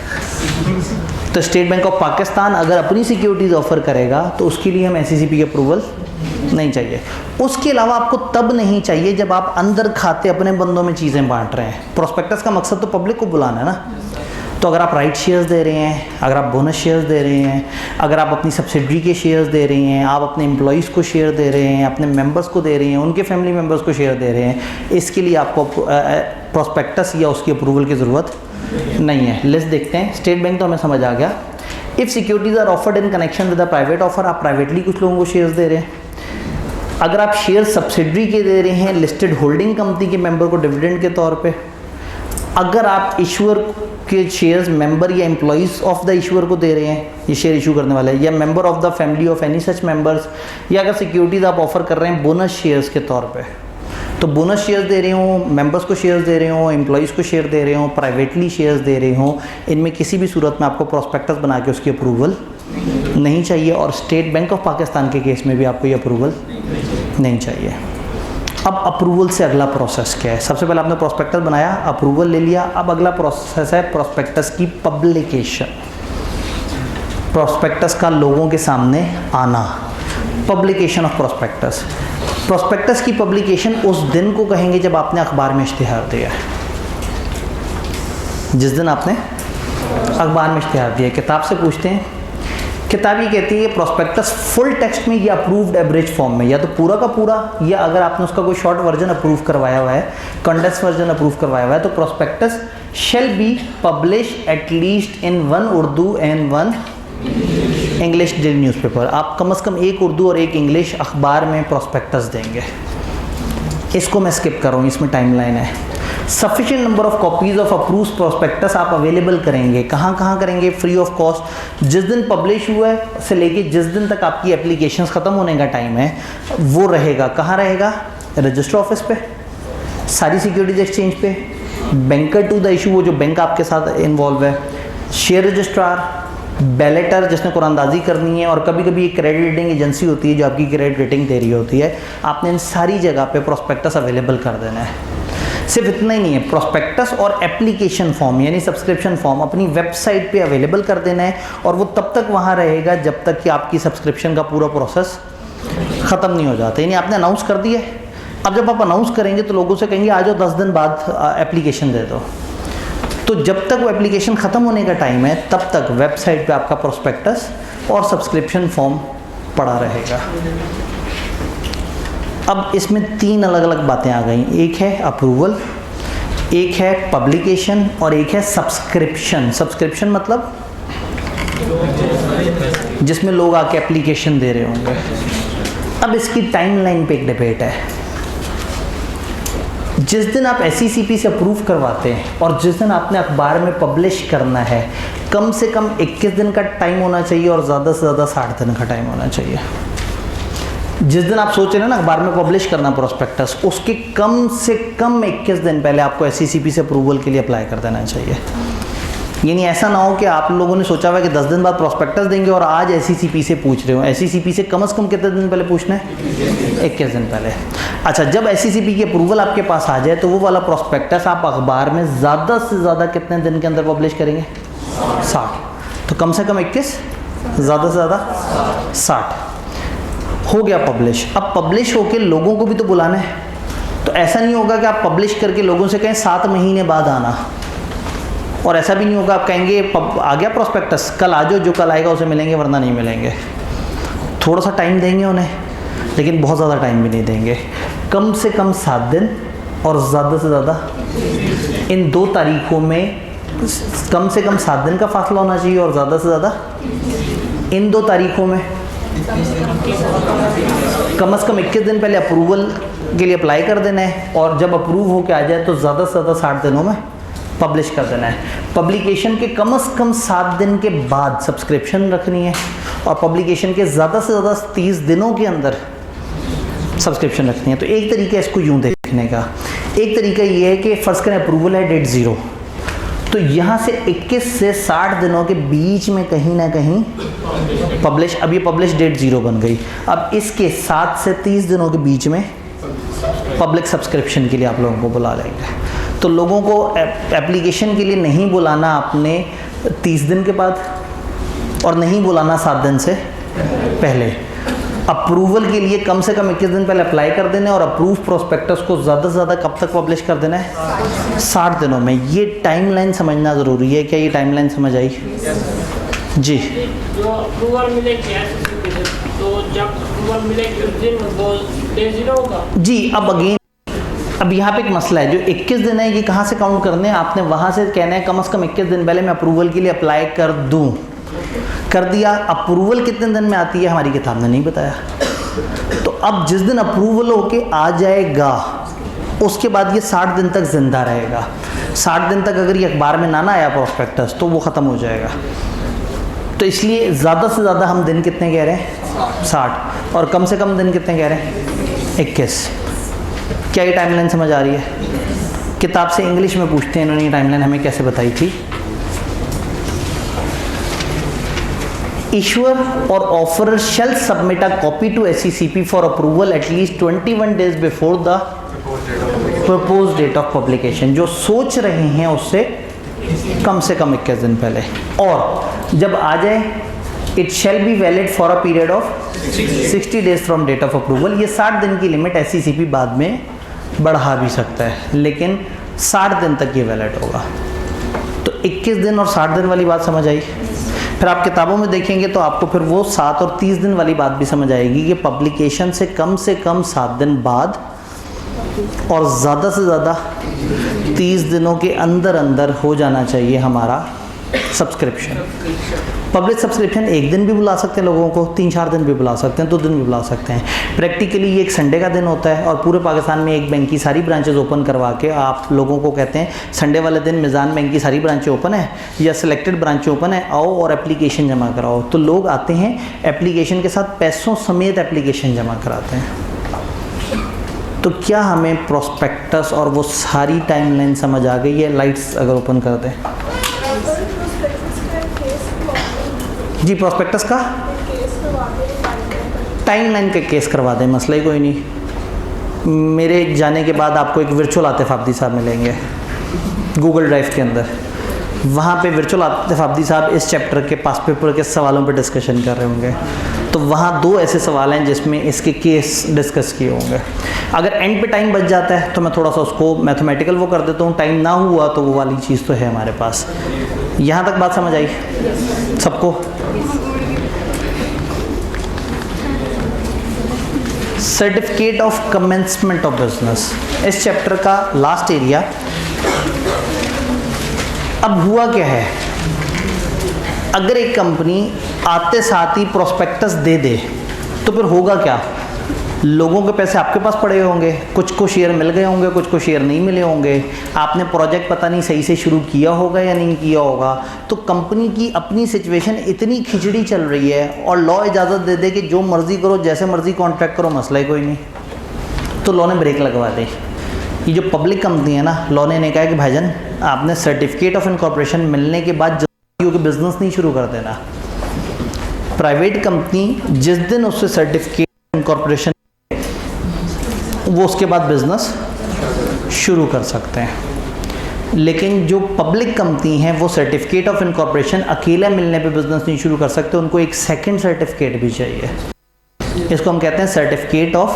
तो स्टेट बैंक ऑफ पाकिस्तान अगर अपनी सिक्योरिटीज़ ऑफर करेगा तो उसके लिए हम SECP के अप्रूवल नहीं चाहिए। उसके अलावा आपको तब नहीं चाहिए जब आप अंदर खाते अपने बंदों में चीज़ें बांट रहे हैं। प्रोस्पेक्टस का मकसद तो पब्लिक को बुलाना है ना। तो अगर आप राइट शेयर्स दे रहे हैं, अगर आप बोनस शेयर्स दे रहे हैं, अगर आप अपनी सब्सिडरी के शेयर्स दे रहे हैं, आप अपने एम्प्लॉइज़ को शेयर दे रहे हैं, अपने मेंबर्स को दे रहे हैं, उनके फैमिली मेंबर्स को शेयर दे रहे हैं, इसके लिए आपको प्रोस्पेक्टस या उसकी अप्रूवल की ज़रूरत नहीं है। लिस्ट देखते हैं। स्टेट बैंक तो हमें समझ आ गया। If securities are offered in connection with a private offer, आप प्राइवेटली कुछ लोगों को शेयर्स दे रहे हैं। अगर आप शेयर सब्सिडरी के दे रहे हैं, लिस्टेड होल्डिंग कंपनी के मेंबर को डिविडेंड के तौर पे, अगर आप इशूअर के शेयर्स मेंबर या एम्प्लॉइज़ ऑफ द इशूअर को दे रहे हैं, ये शेयर इशू करने वाला है, या member of the family of any such members, या अगर सिक्योरिटीज़ आप ऑफर कर रहे हैं बोनस शेयर्स के तौर पे, तो बोनस शेयर्स दे रहे हों, मेंबर्स को शेयर्स दे रहे हों, एम्प्लॉइज़ को शेयर दे रहे हों, प्राइवेटली शेयर्स दे रहे हों, इनमें किसी भी सूरत में आपको प्रोस्पेक्टस बना के उसकी अप्रूवल नहीं चाहिए। और स्टेट बैंक ऑफ पाकिस्तान के केस में भी आपको ये अप्रूवल नहीं चाहिए। अब अप्रूवल से अगला प्रोसेस क्या है? सबसे पहले आपने प्रोस्पेक्टस बनाया, अप्रूवल ले लिया, अब अगला प्रोसेस है प्रोस्पेक्टस की पब्लिकेशन। प्रोस्पेक्टस का लोगों के सामने आना, पब्लिकेशन ऑफ प्रोस्पेक्टस। प्रोस्पेक्टस की पब्लिकेशन उस दिन को कहेंगे जब आपने अखबार में इश्तिहार दिया है। जिस दिन आपने अखबार में इश्तिहार दिया, किताब से पूछते हैं, किताब ये कहती है प्रोस्पेक्टस फुल टेक्स्ट में या अप्रूव्ड एवरेज फॉर्म में, या तो पूरा का पूरा, या अगर आपने उसका कोई शॉर्ट वर्जन अप्रूव करवाया हुआ है, कंडेंस वर्जन अप्रूव करवाया हुआ है, तो prospectus shall be publish at least in 1 Urdu and 1 English daily newspaper. आप कम से कम एक उर्दू और एक इंग्लिश अखबार में प्रोस्पेक्टस देंगे। इसको मैं स्किप कर रहा हूँ, इसमें टाइमलाइन है। Sufficient number of copies of approve prospectus आप अवेलेबल करेंगे। कहाँ कहाँ करेंगे? Free of cost. जिस दिन पब्लिश हुआ है से लेके जिस दिन तक आपकी एप्लीकेशंस ख़त्म होने का टाइम है वो रहेगा। कहाँ रहेगा? रजिस्टर ऑफिस पे, सारी सिक्योरिटीज एक्सचेंज पे, बैंकर टू द इशू, वो जो बैंक आपके साथ इन्वॉल्व है, शेयर रजिस्ट्रार, बैलेटर जिसने कुरानदाजी करनी है, और कभी कभी एक क्रेडिट रेटिंग एजेंसी होती है जो आपकी क्रेडिट रेटिंग दे रही होती है। आपने इन सारी जगह पे प्रोस्पेक्टस अवेलेबल कर देना है। सिर्फ इतना ही नहीं है, प्रोस्पेक्टस और एप्लीकेशन फॉर्म यानी सब्सक्रिप्शन फॉर्म अपनी वेबसाइट पे अवेलेबल कर देना है, और वो तब तक वहाँ रहेगा जब तक कि आपकी सब्सक्रिप्शन का पूरा प्रोसेस ख़त्म नहीं हो जाता। यानी आपने अनाउंस कर दिया, अब जब आप अनाउंस करेंगे तो लोगों से कहेंगे आ जाओ 10 दिन बाद एप्लीकेशन दे दो। तो जब तक वो एप्लीकेशन ख़त्म होने का टाइम है तब तक वेबसाइट पे आपका प्रोस्पेक्टस और सब्सक्रिप्शन फॉर्म पड़ा रहेगा। अब इसमें 3 अलग अलग बातें आ गई, एक है अप्रूवल, एक है पब्लिकेशन और एक है सब्सक्रिप्शन। सब्सक्रिप्शन मतलब जिसमें लोग आके एप्लीकेशन दे रहे होंगे। अब इसकी टाइमलाइन पे एक डिबेट है। जिस दिन आप SECP से अप्रूव करवाते हैं और जिस दिन आपने अखबार में पब्लिश करना है, कम से कम 21 दिन का टाइम होना चाहिए और ज़्यादा से ज़्यादा 60 दिन का टाइम होना चाहिए। जिस दिन आप सोच रहे हैं ना अखबार में पब्लिश करना प्रोस्पेक्टस, उसके कम से कम 21 दिन पहले आपको SECP से अप्रूवल के लिए अप्लाई कर देना चाहिए। यानी ऐसा ना हो कि आप लोगों ने सोचा हुआ कि 10 दिन बाद प्रोस्पेक्टस देंगे और आज SECP से पूछ रहे हो। SECP से कम कितने दिन पहले पूछना है? 21 दिन पहले। अच्छा, जब SECP की अप्रूवल आपके पास आ जाए तो वो वाला प्रोस्पेक्टस आप अखबार में ज़्यादा से ज़्यादा कितने दिन के अंदर पब्लिश करेंगे? 60। तो कम से कम 21, ज़्यादा से ज़्यादा 60 हो गया पब्लिश। अब पब्लिश होके लोगों को भी तो बुलाना है, तो ऐसा नहीं होगा कि आप पब्लिश करके लोगों से कहें 7 महीने बाद आना, और ऐसा भी नहीं होगा आप कहेंगे आ गया प्रोस्पेक्टस कल आ जाओ, जो कल आएगा उसे मिलेंगे वरना नहीं मिलेंगे। थोड़ा सा टाइम देंगे उन्हें, लेकिन बहुत ज़्यादा टाइम भी नहीं देंगे। कम से कम 7 दिन और ज़्यादा से ज़्यादा इन 2 तारीखों में कम से कम 7 दिन का फासला होना चाहिए और ज़्यादा से ज़्यादा इन 2 तारीखों में कम से कम 21 दिन पहले अप्रूवल के लिए अप्लाई कर देना है, और जब अप्रूव होकर आ जाए तो ज़्यादा से ज़्यादा 60 दिनों में पब्लिश कर देना है। पब्लिकेशन के कम से कम 7 दिन के बाद सब्सक्रिप्शन रखनी है, और पब्लिकेशन के ज़्यादा से ज़्यादा 30 दिनों के अंदर सब्सक्रिप्शन रखनी है। तो एक तरीका इसको यूँ देखने का, एक तरीका ये है कि फ़र्ज़ करें अप्रूवल है डेट 0, तो यहाँ से 21 से 60 दिनों के बीच में कहीं ना कहीं पब्लिश, अब ये पब्लिश डेट 0 बन गई। अब इसके 7 से 30 दिनों के बीच में पब्लिक सब्सक्रिप्शन के लिए आप लोगों को बुला लेंगे। तो लोगों को एप्लीकेशन के लिए नहीं बुलाना आपने 30 दिन के बाद, और नहीं बुलाना 7 दिन से पहले। अप्रूवल के लिए कम से कम 21 दिन पहले अप्लाई कर देना है, और अप्रूव प्रोस्पेक्टस को ज़्यादा से ज़्यादा कब तक पब्लिश कर देना है? 60 दिनों में। ये टाइमलाइन समझना ज़रूरी है। क्या ये टाइमलाइन समझ आई? जी। जो अप्रूवल मिलेगी तो जब अप्रूवल मिलेगी उस दिन वो डे 0 होगा? जी। अब यहाँ पे एक मसला है, जो 21 दिन है ये कहाँ से काउंट करने हैं? आपने वहाँ से कहना है कम से कम 21 दिन पहले मैं अप्रूवल के लिए अप्लाई कर दूँ, कर दिया। अप्रूवल कितने दिन में आती है हमारी किताब ने नहीं बताया। तो अब जिस दिन अप्रूवल होके आ जाएगा उसके बाद ये 60 दिन तक ज़िंदा रहेगा। 60 दिन तक अगर ये अखबार में ना आया प्रोस्पेक्टस तो वो ख़त्म हो जाएगा। तो इसलिए ज़्यादा से ज़्यादा हम दिन कितने कह रहे हैं? 60, और कम से कम दिन कितने कह रहे हैं? 21। क्या ये टाइमलाइन समझ आ रही है? किताब से इंग्लिश में पूछते हैं इन्होंने ये टाइमलाइन हमें कैसे बताई थी। Issuer or offerer shall submit a copy to SECP for approval at least 21 days before the propose date of publication, जो सोच रहे हैं उससे कम से कम 21 दिन पहले। और जब आ जाए it shall be valid for a period of 60 days from date of approval. ये 60 दिन की लिमिट SECP बाद में बढ़ा भी सकता है, लेकिन 60 दिन तक ये वैलिड होगा। तो 21 दिन और 60 दिन वाली बात समझ आई। फिर आप किताबों में देखेंगे तो आपको फिर वो 7 और 30 दिन वाली बात भी समझ आएगी कि पब्लिकेशन से कम 7 दिन बाद और ज़्यादा से ज़्यादा 30 दिनों के अंदर अंदर हो जाना चाहिए हमारा सब्सक्रिप्शन। पब्लिक सब्सक्रिप्शन एक दिन भी बुला सकते हैं लोगों को, 3-4 दिन भी बुला सकते हैं, 2 दिन भी बुला सकते हैं। प्रैक्टिकली ये एक संडे का दिन होता है और पूरे पाकिस्तान में एक बैंक की सारी ब्रांचेस ओपन करवा के आप लोगों को कहते हैं संडे वाले दिन मिज़ान बैंक की सारी ब्रांचें ओपन है या सिलेक्टेड ब्रांचें ओपन है, आओ और एप्लीकेशन जमा कराओ। तो लोग आते हैं, एप्लीकेशन के साथ पैसों समेत एप्लीकेशन जमा कराते हैं। तो क्या हमें प्रोस्पेक्टस और वो सारी टाइमलाइन समझ आ गई है? लाइट्स अगर ओपन कर दें जी, प्रोस्पेक्टस का टाइमलाइन का केस करवा दें, मसला ही कोई नहीं। मेरे जाने के बाद आपको एक वर्चुअल आतिफ आब्दी साहब मिलेंगे गूगल ड्राइव के अंदर। वहाँ पे वर्चुअल आतिफ आब्दी साहब इस चैप्टर के पास पेपर के सवालों पे डिस्कशन कर रहे होंगे। तो वहाँ 2 ऐसे सवाल हैं जिसमें इसके केस डिस्कस किए होंगे। अगर एंड पे टाइम बच जाता है तो मैं थोड़ा सा उसको मैथमेटिकल वो कर देता हूँ, टाइम ना हुआ तो वो वाली चीज़ तो है हमारे पास। यहाँ तक बात समझ आई सबको? Certificate of commencement of business, इस चैप्टर का लास्ट एरिया। अब हुआ क्या है, अगर एक कंपनी आते साथ ही प्रोस्पेक्टस दे दे तो फिर होगा क्या? लोगों के पैसे आपके पास पड़े होंगे, कुछ को शेयर मिल गए होंगे, कुछ को शेयर नहीं मिले होंगे, आपने प्रोजेक्ट पता नहीं सही से शुरू किया होगा या नहीं किया होगा। तो कंपनी की अपनी सिचुएशन इतनी खिचड़ी चल रही है और लॉ इजाज़त दे दे कि जो मर्ज़ी करो, जैसे मर्ज़ी कॉन्ट्रैक्ट करो, मसला ही कोई नहीं। तो लॉ ने ब्रेक लगवा दी। ये जो पब्लिक कंपनी है ना, लॉ ने कहा कि भाईजान आपने सर्टिफिकेट ऑफ इनकॉर्पोरेशन मिलने के बाद जल्दी बिजनेस नहीं शुरू कर देना। प्राइवेट कंपनी जिस दिन उससे सर्टिफिकेट इनकॉर्पोरेशन वो उसके बाद बिजनेस शुरू कर सकते हैं। लेकिन जो पब्लिक कंपनी है वो सर्टिफिकेट ऑफ इनकॉर्पोरेशन अकेला मिलने पे बिजनेस नहीं शुरू कर सकते, उनको एक सेकंड सर्टिफिकेट भी चाहिए। इसको हम कहते हैं certificate of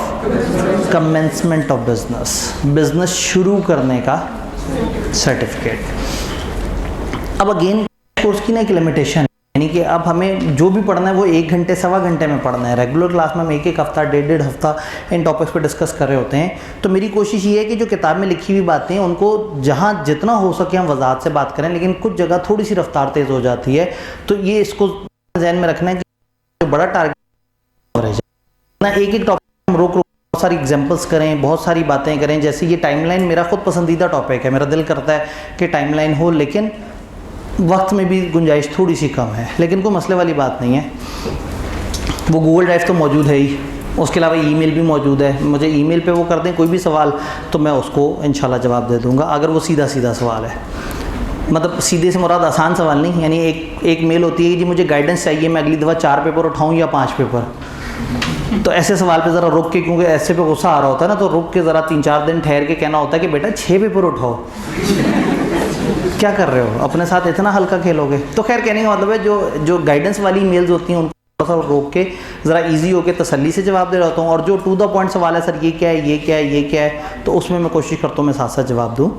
commencement of business, business शुरू करने का सर्टिफिकेट। अब अगेन कोर्स की ना एक लिमिटेशन, यानी कि अब हमें जो भी पढ़ना है वो 1 घंटे 1.25 घंटे में पढ़ना है। रेगुलर क्लास में हम 1-1 हफ्ता 1.5 हफ्ता इन टॉपिक्स पे डिस्कस कर रहे होते हैं। तो मेरी कोशिश ये है कि जो किताब में लिखी हुई बातें उनको जहाँ जितना हो सके हम वजाहत से बात करें, लेकिन कुछ जगह थोड़ी सी रफ्तार तेज़ हो जाती है। तो ये इसको ध्यान में रखना है कि बड़ा टारगेट रह जाए ना, एक टॉपिक हम रोक बहुत सारी एग्जांपल्स करें, बहुत सारी बातें करें। जैसे ये टाइमलाइन मेरा खुद पसंदीदा टॉपिक है, मेरा दिल करता है कि टाइमलाइन हो, लेकिन वक्त में भी गुंजाइश थोड़ी सी कम है। लेकिन कोई मसले वाली बात नहीं है, वो गूगल ड्राइव तो मौजूद है ही, उसके अलावा ईमेल भी मौजूद है। मुझे ईमेल पे वो कर दें कोई भी सवाल तो मैं उसको इंशाल्लाह जवाब दे दूंगा, अगर वो सीधा सीधा सवाल है। मतलब सीधे से मुराद आसान सवाल नहीं, यानी एक मेल होती है कि जी मुझे गाइडेंस चाहिए, मैं अगली दफ़ा 4 पेपर उठाऊँ या 5 पेपर। तो ऐसे सवाल पे ज़रा रुक के, क्योंकि ऐसे पे गुस्सा आ रहा होता है ना, तो रुक के ज़रा 3-4 दिन ठहर के कहना होता है कि बेटा 6 पेपर उठाओ। क्या कर रहे हो, अपने साथ इतना हल्का खेलोगे? तो खैर कहने का मतलब है जो गाइडेंस वाली मेल्स होती हैं उनको थोड़ा सा रोक के ज़रा इजी होके तसल्ली से जवाब दे रहा हूँ। और जो टू द पॉइंट सवाल है, सर ये क्या है, ये क्या है, ये क्या है, तो उसमें मैं कोशिश करता हूँ मैं साथ साथ जवाब दूँ।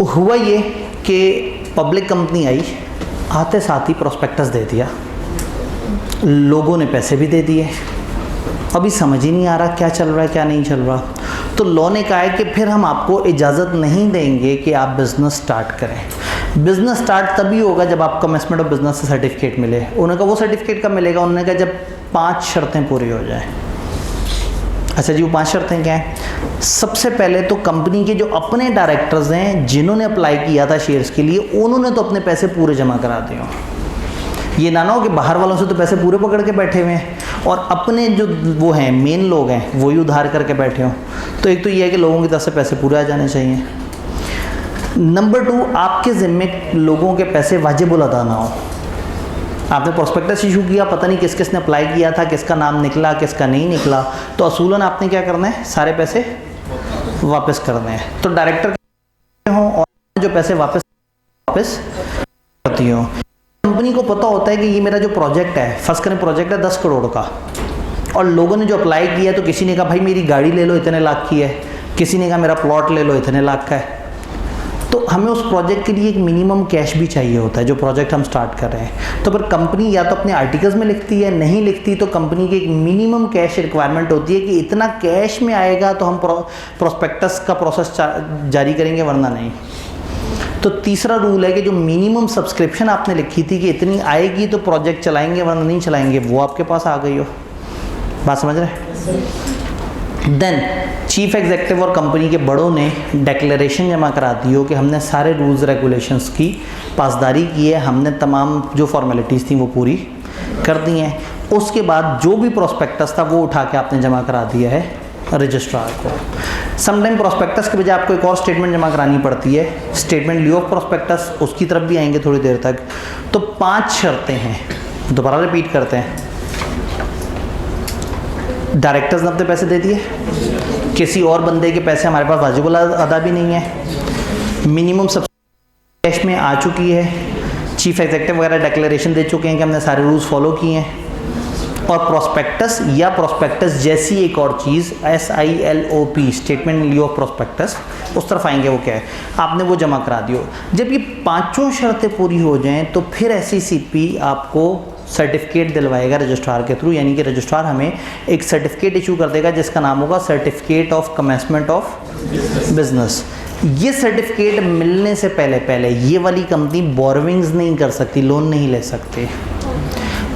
हुआ ये कि पब्लिक कंपनी आई, आते साथ ही प्रोस्पेक्टस दे दिया, लोगों ने पैसे भी दे दिए, अभी समझ ही नहीं आ रहा क्या चल रहा है क्या नहीं चल रहा। तो लॉ ने कहा है कि फिर हम आपको इजाज़त नहीं देंगे कि आप बिज़नेस स्टार्ट करें। बिज़नेस स्टार्ट तभी होगा जब आपको कमेंसमेंट ऑफ बिज़नेस से सर्टिफिकेट मिले। उन्होंने कहा वो सर्टिफिकेट कब मिलेगा? उन्होंने कहा जब 5 शर्तें पूरी हो जाएं। अच्छा जी, वो 5 शर्तें क्या हैं? सबसे पहले तो कंपनी के जो अपने डायरेक्टर्स हैं जिन्होंने अप्लाई किया था शेयर्स के लिए, उन्होंने तो अपने पैसे पूरे जमा करा दिए हों। ये ना हो कि बाहर वालों से तो पैसे पूरे पकड़ के बैठे हुए हैं और अपने जो वो हैं मेन लोग हैं वही उधार करके बैठे हों। तो एक तो ये है कि लोगों की तरफ से पैसे पूरे आ जाने चाहिए। नंबर 2, आपके ज़िम्मे लोगों के पैसे वाजिबुल अदा ना हो। आपने प्रोस्पेक्टस इशू किया, पता नहीं किस किस ने अप्लाई किया था, किसका नाम निकला किसका नहीं निकला, तो असूलन आपने क्या करना है, सारे पैसे वापस करने हैं। तो डायरेक्टर हों और जो पैसे वापस करती हूँ। कंपनी को पता होता है कि ये मेरा जो प्रोजेक्ट है, फर्स्ट करें प्रोजेक्ट है 10 करोड़ का, और लोगों ने जो अप्लाई किया तो किसी ने कहा भाई मेरी गाड़ी ले लो इतने लाख की है, किसी ने कहा मेरा प्लॉट ले लो इतने लाख का है। तो हमें उस प्रोजेक्ट के लिए एक मिनिमम कैश भी चाहिए होता है जो प्रोजेक्ट हम स्टार्ट कर रहे हैं। तो फिर कंपनी या तो अपने आर्टिकल्स में लिखती है, नहीं लिखती तो कंपनी की एक मिनिमम कैश रिक्वायरमेंट होती है कि इतना कैश में आएगा तो हम प्रोस्पेक्टस का प्रोसेस जारी करेंगे, वरना नहीं। तो तीसरा रूल है कि जो मिनिमम सब्सक्रिप्शन आपने लिखी थी कि इतनी आएगी तो प्रोजेक्ट चलाएंगे वरना नहीं चलाएंगे, वो आपके पास आ गई हो। बात समझ रहे हैं? देन चीफ एग्जीक्यूटिव और कंपनी के बड़ों ने डिक्लेरेशन जमा करा दी हो कि हमने सारे रूल्स रेगुलेशंस की पासदारी की है, हमने तमाम जो फॉर्मेलिटीज़ थी वो पूरी कर दी हैं। उसके बाद जो भी प्रोस्पेक्टस था वो उठा के आपने जमा करा दिया है रजिस्ट्रार को। समटाइम प्रोस्पेक्टस के बजाय आपको एक और स्टेटमेंट जमा करानी पड़ती है, स्टेटमेंट ल्यू ऑफ प्रोस्पेक्टस, उसकी तरफ भी आएंगे थोड़ी देर तक। तो 5 शर्तें हैं, दोबारा रिपीट करते हैं। डायरेक्टर्स ने अपने पैसे दे दिए, किसी और बंदे के पैसे हमारे पास वाजिबुल अदा भी नहीं है, मिनिमम सब कैश में आ चुकी है, चीफ एग्जीक्यूटिव वगैरह डिक्लेरेशन दे चुके हैं कि हमने सारे रूल्स फॉलो किए हैं, और प्रोस्पेक्टस या प्रोस्पेक्टस जैसी एक और चीज़ SILOP स्टेटमेंट ल्यू ऑफ प्रोस्पेक्टस, उस तरफ आएंगे वो क्या है, आपने वो जमा करा दियो। जब ये 5 शर्तें पूरी हो जाएं तो फिर SECP आपको सर्टिफिकेट दिलवाएगा रजिस्ट्रार के थ्रू, यानी कि रजिस्ट्रार हमें एक सर्टिफिकेट इशू कर देगा जिसका नाम होगा certificate of commencement of business. ये सर्टिफिकेट मिलने से पहले ये वाली कंपनी बोरोविंग्स नहीं कर सकती, लोन नहीं ले सकती।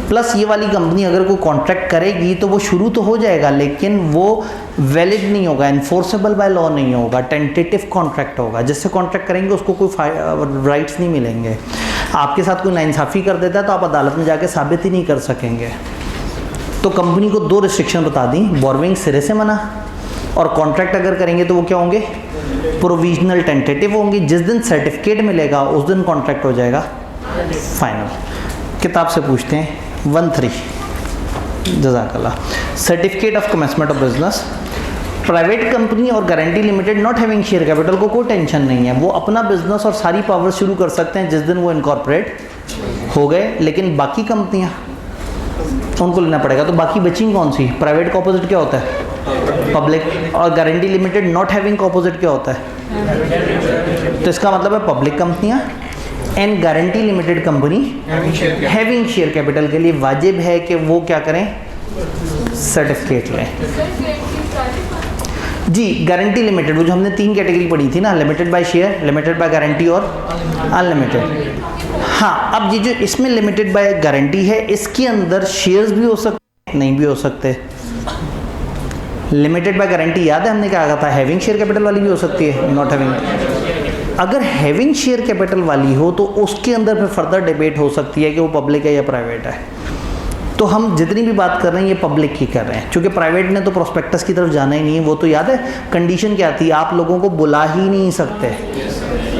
प्लस ये वाली कंपनी अगर कोई कॉन्ट्रैक्ट करेगी तो वो शुरू तो हो जाएगा लेकिन वो वैलिड नहीं होगा, इन्फोर्सेबल बाय लॉ नहीं होगा, टेंटेटिव कॉन्ट्रैक्ट होगा। जिससे कॉन्ट्रैक्ट करेंगे उसको कोई राइट्स नहीं मिलेंगे। आपके साथ कोई नाइंसाफ़ी कर देता है तो आप अदालत में जाके साबित ही नहीं कर सकेंगे। तो कंपनी को 2 रिस्ट्रिक्शन बता दी, बोरोविंग सिरे से मना, और कॉन्ट्रैक्ट अगर करेंगे तो वो क्या होंगे, प्रोविजनल टेंटेटिव होंगे। जिस दिन सर्टिफिकेट मिलेगा उस दिन कॉन्ट्रैक्ट हो जाएगा फाइनल। किताब से पूछते हैं 1-3 जज़ाकल्लाह। Certificate of commencement of business, private company और guarantee limited not having share capital को कोई टेंशन नहीं है, वो अपना बिजनेस और सारी पावर शुरू कर सकते हैं जिस दिन वो इनकॉर्पोरेट हो गए। लेकिन बाकी कंपनियां उनको लेना पड़ेगा। तो बाकी बची कौन सी, प्राइवेट का ऑपोजिट क्या होता है, पब्लिक, और गारंटी लिमिटेड नॉट हैविंग का ऑपोजिट क्या होता है। तो इसका मतलब है पब्लिक कंपनियां and guarantee limited company having share capital के लिए वाजिब है कि वो क्या करें, सर्टिफिकेट लें। जी गारंटी लिमिटेड, वो जो हमने 3 कैटेगरी पढ़ी थी ना, limited by share, limited by guarantee और अनलिमिटेड। हाँ, अब ये जो इसमें लिमिटेड बाय गारंटी है इसके अंदर शेयर्स भी हो सकते नहीं भी हो सकते। लिमिटेड बाय गारंटी याद है हमने क्या कहा था, हैविंग शेयर कैपिटल वाली भी हो सकती है, नॉट हैविंग। अगर हैविंग शेयर कैपिटल वाली हो तो उसके अंदर फिर फर्दर डिबेट हो सकती है कि वो पब्लिक है या प्राइवेट है। तो हम जितनी भी बात कर रहे हैं ये पब्लिक की कर रहे हैं, क्योंकि प्राइवेट ने तो प्रोस्पेक्टस की तरफ जाना ही नहीं है। वो तो याद है कंडीशन क्या थी, आप लोगों को बुला ही नहीं सकते,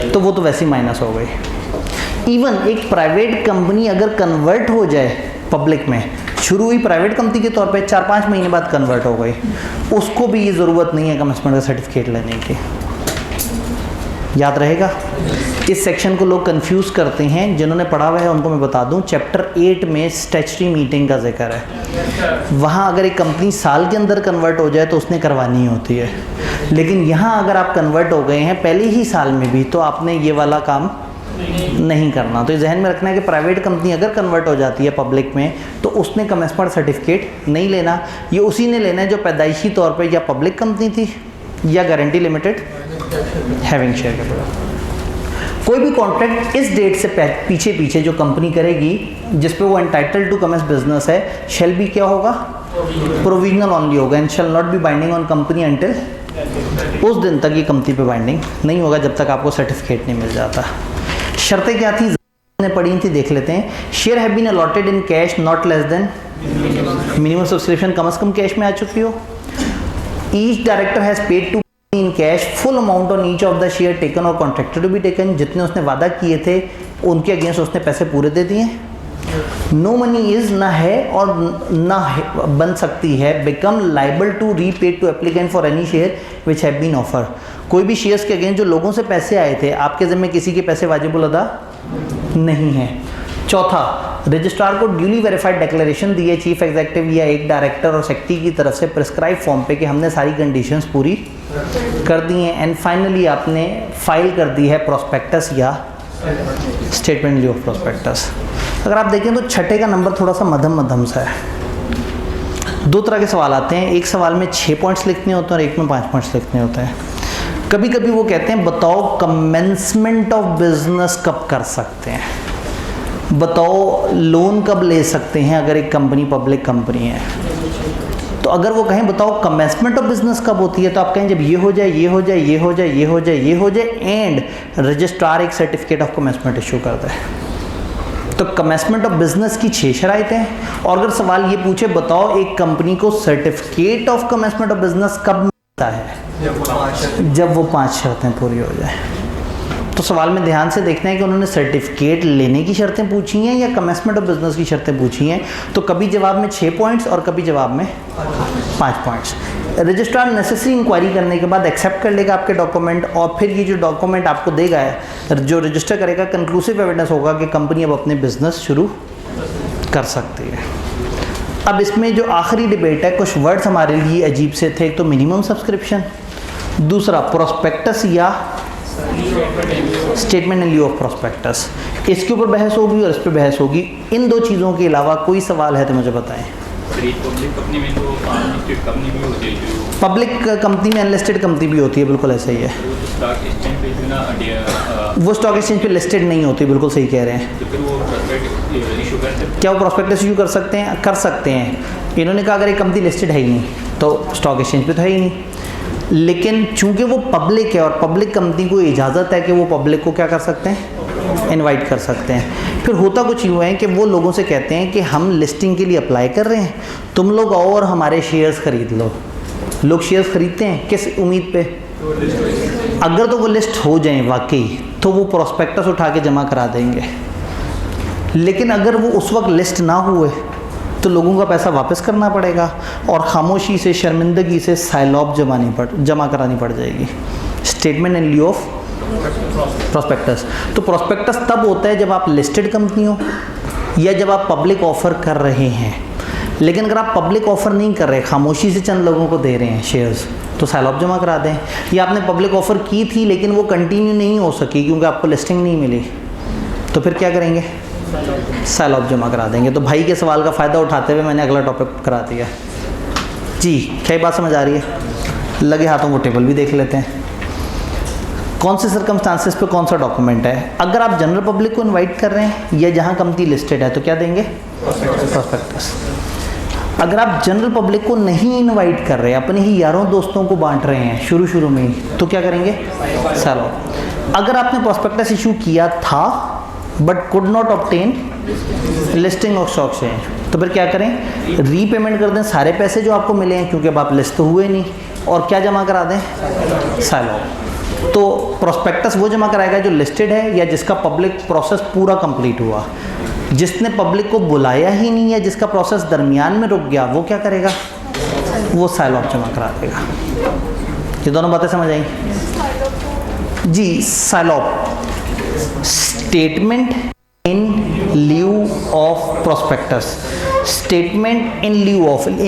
तो वो तो वैसे ही माइनस हो गई। इवन एक प्राइवेट कंपनी अगर कन्वर्ट हो जाए पब्लिक में, शुरू हुई प्राइवेट कंपनी के तौर पे 4-5 महीने बाद कन्वर्ट हो गई, उसको भी ये ज़रूरत नहीं है कमेंसमेंट का सर्टिफिकेट लेने की। याद रहेगा। इस सेक्शन को लोग कंफ्यूज करते हैं, जिन्होंने पढ़ा हुआ है उनको मैं बता दूं, चैप्टर 8 में स्टैट्यूटरी मीटिंग का जिक्र है। वहाँ अगर एक कंपनी साल के अंदर कन्वर्ट हो जाए तो उसने करवानी होती है, लेकिन यहाँ अगर आप कन्वर्ट हो गए हैं पहले ही साल में भी तो आपने ये वाला काम नहीं करना। तो जहन में रखना है कि प्राइवेट कंपनी अगर कन्वर्ट हो जाती है पब्लिक में तो उसने कमेंसमेंट सर्टिफिकेट नहीं लेना, ये उसी ने लेना है जो पैदाइशी तौर पे या पब्लिक कंपनी थी या guarantee limited having share capital. कोई भी कॉन्ट्रैक्ट इस डेट से पीछे जो कंपनी करेगी जिस पे वो एंटाइटल्ड टू कमेंस बिजनेस है, शेल बी क्या होगा, प्रोविजनल ओनली होगा, and shall not be binding on company until, उस दिन तक ये कंपनी पे बाइंडिंग नहीं होगा जब तक आपको सर्टिफिकेट नहीं मिल जाता। शर्तें क्या थी ने पढ़ी थी, देख लेते हैं। Share have been allotted in cash not less than, minimum subscription कम से कम कैश में आ चुकी हो। Each director has paid to in cash full amount on each of the share taken और कॉन्ट्रैक्टेड टू बी टेकन, जितने उसने वादा किए थे उनके अगेंस्ट उसने पैसे पूरे दे दिए। नो मनी इज ना है और ना है, बन सकती है, become liable to repaid to applicant for any share which have been offer. कोई भी शेयर्स के अगेंस्ट जो लोगों से पैसे आए थे, आपके ज़िम्मे किसी के पैसे वाजिबुल अदा नहीं है। चौथा, रजिस्ट्रार को ड्यूली वेरीफाइड डिक्लेरेशन दी है चीफ एग्जीक्यूटिव या एक डायरेक्टर और सेक्रेटरी की तरफ से प्रिस्क्राइब फॉर्म पे कि हमने सारी कंडीशंस पूरी कर दी हैं। एंड फाइनली आपने फाइल कर दी है प्रोस्पेक्टस या स्टेटमेंट इन ऑफ प्रोस्पेक्टस। अगर आप देखें तो छठे का नंबर थोड़ा सा मध्यम सा है। दो तरह के सवाल आते हैं, एक सवाल में 6 पॉइंट्स लिखने होते हैं और एक में 5 पॉइंट्स लिखने होते हैं। कभी कभी वो कहते हैं बताओ कमेंसमेंट ऑफ बिजनेस कब कर सकते हैं, बताओ लोन कब ले सकते हैं अगर एक कंपनी पब्लिक कंपनी है। तो अगर वो कहें बताओ कमेंसमेंट ऑफ बिजनेस कब होती है, तो आप कहें जब ये हो जाए, ये हो जाए, ये हो जाए, ये हो जाए, ये हो जाए एंड रजिस्ट्रार एक सर्टिफिकेट ऑफ कमेंसमेंट इशू कर दे। तो कमेंसमेंट ऑफ बिजनेस की 6 शराइतें हैं। और अगर सवाल ये पूछे बताओ एक कंपनी को certificate of commencement of business कब मिलता है, जब वो 5 शर्तें पूरी हो जाए। तो सवाल में ध्यान से देखना है कि उन्होंने सर्टिफिकेट लेने की शर्तें पूछी हैं या कमेंसमेंट ऑफ बिजनेस की शर्तें पूछी हैं। तो कभी जवाब में 6 पॉइंट्स और कभी जवाब में 5 पॉइंट्स। रजिस्ट्रार नेसेसरी इंक्वायरी करने के बाद एक्सेप्ट कर लेगा आपके डॉक्यूमेंट और फिर ये जो डॉक्यूमेंट आपको देगा है, जो रजिस्टर करेगा, कंक्लूसिव एविडेंस होगा कि कंपनी अब अपने बिजनेस शुरू कर सकती है। अब इसमें जो आखिरी डिबेट है, कुछ वर्ड्स हमारे लिए अजीब से थे। एक तो मिनिमम सब्सक्रिप्शन, दूसरा प्रोस्पेक्टस या statement in lieu of prospectus. इसके ऊपर बहस होगी और इस पर बहस होगी। इन दो चीज़ों के अलावा कोई सवाल है तो मुझे बताएं। पब्लिक कंपनी में अनलिस्टेड कंपनी भी होती है, बिल्कुल ऐसा ही है। वो स्टॉक एक्सचेंज पे लिस्टेड नहीं होती, बिल्कुल सही कह रहे हैं। तो फिर वो क्या वो प्रोस्पेक्टस इशू कर सकते हैं? कर सकते हैं। इन्होंने कहा अगर एक कंपनी लिस्टेड है ही नहीं तो स्टॉक एक्सचेंज पे तो है ही नहीं, लेकिन चूंकि वो पब्लिक है और पब्लिक कंपनी को इजाज़त है कि वो पब्लिक को क्या कर सकते हैं, इनवाइट कर सकते हैं। फिर होता कुछ यूँ है कि वो लोगों से कहते हैं कि हम लिस्टिंग के लिए अप्लाई कर रहे हैं, तुम लोग आओ और हमारे शेयर्स खरीद लो। लोग शेयर्स खरीदते हैं किस उम्मीद पे? अगर तो वो लिस्ट हो जाए वाकई तो वो प्रोस्पेक्टस उठा के जमा करा देंगे, लेकिन अगर वो उस वक्त लिस्ट ना हुए तो लोगों का पैसा वापस करना पड़ेगा और खामोशी से, शर्मिंदगी से साइलॉब जमा करानी पड़ जाएगी। Statement in lieu of prospectus. तो प्रोस्पेक्टस तब होता है जब आप लिस्टेड कंपनी हो या जब आप पब्लिक ऑफर कर रहे हैं। लेकिन अगर आप पब्लिक ऑफर नहीं कर रहे, खामोशी से चंद लोगों को दे रहे हैं शेयर्स, तो साइलॉब जमा करा दें। या आपने पब्लिक ऑफर की थी लेकिन वो कंटिन्यू नहीं हो सकी क्योंकि आपको लिस्टिंग नहीं मिली, तो फिर क्या करेंगे? साइलॉब जमा करा देंगे। तो भाई के सवाल का फ़ायदा उठाते हुए मैंने अगला टॉपिक करा दिया। जी, क्या बात समझ आ रही है? लगे हाथों को टेबल भी देख लेते हैं। कौन से सर्कमस्टांसेस पे कौन सा डॉक्यूमेंट है? अगर आप जनरल पब्लिक को इनवाइट कर रहे हैं या जहां कंपनी लिस्टेड है तो क्या देंगे? प्रोस्पेक्टस। अगर आप जनरल पब्लिक को नहीं इनवाइट कर रहे, अपने ही यारों दोस्तों को बांट रहे हैं शुरू में ही, तो क्या करेंगे? साइलॉब। अगर आपने प्रोस्पेक्टस इशू किया था but could not obtain listing of stock exchange, तो फिर क्या करें? रीपेमेंट कर दें सारे पैसे जो आपको मिले हैं क्योंकि अब आप लिस्ट तो हुए नहीं, और क्या जमा करा दें? साइलॉब। तो प्रोस्पेक्टस वो जमा कराएगा जो लिस्टेड है या जिसका पब्लिक प्रोसेस पूरा कंप्लीट हुआ। जिसने पब्लिक को बुलाया ही नहीं है, जिसका प्रोसेस दरमियान में रुक गया, वो क्या करेगा? वो साइलॉब जमा करा देगा। ये दोनों बातें समझ आई? जी, साइलॉब statement in lieu of prospectus. Statement in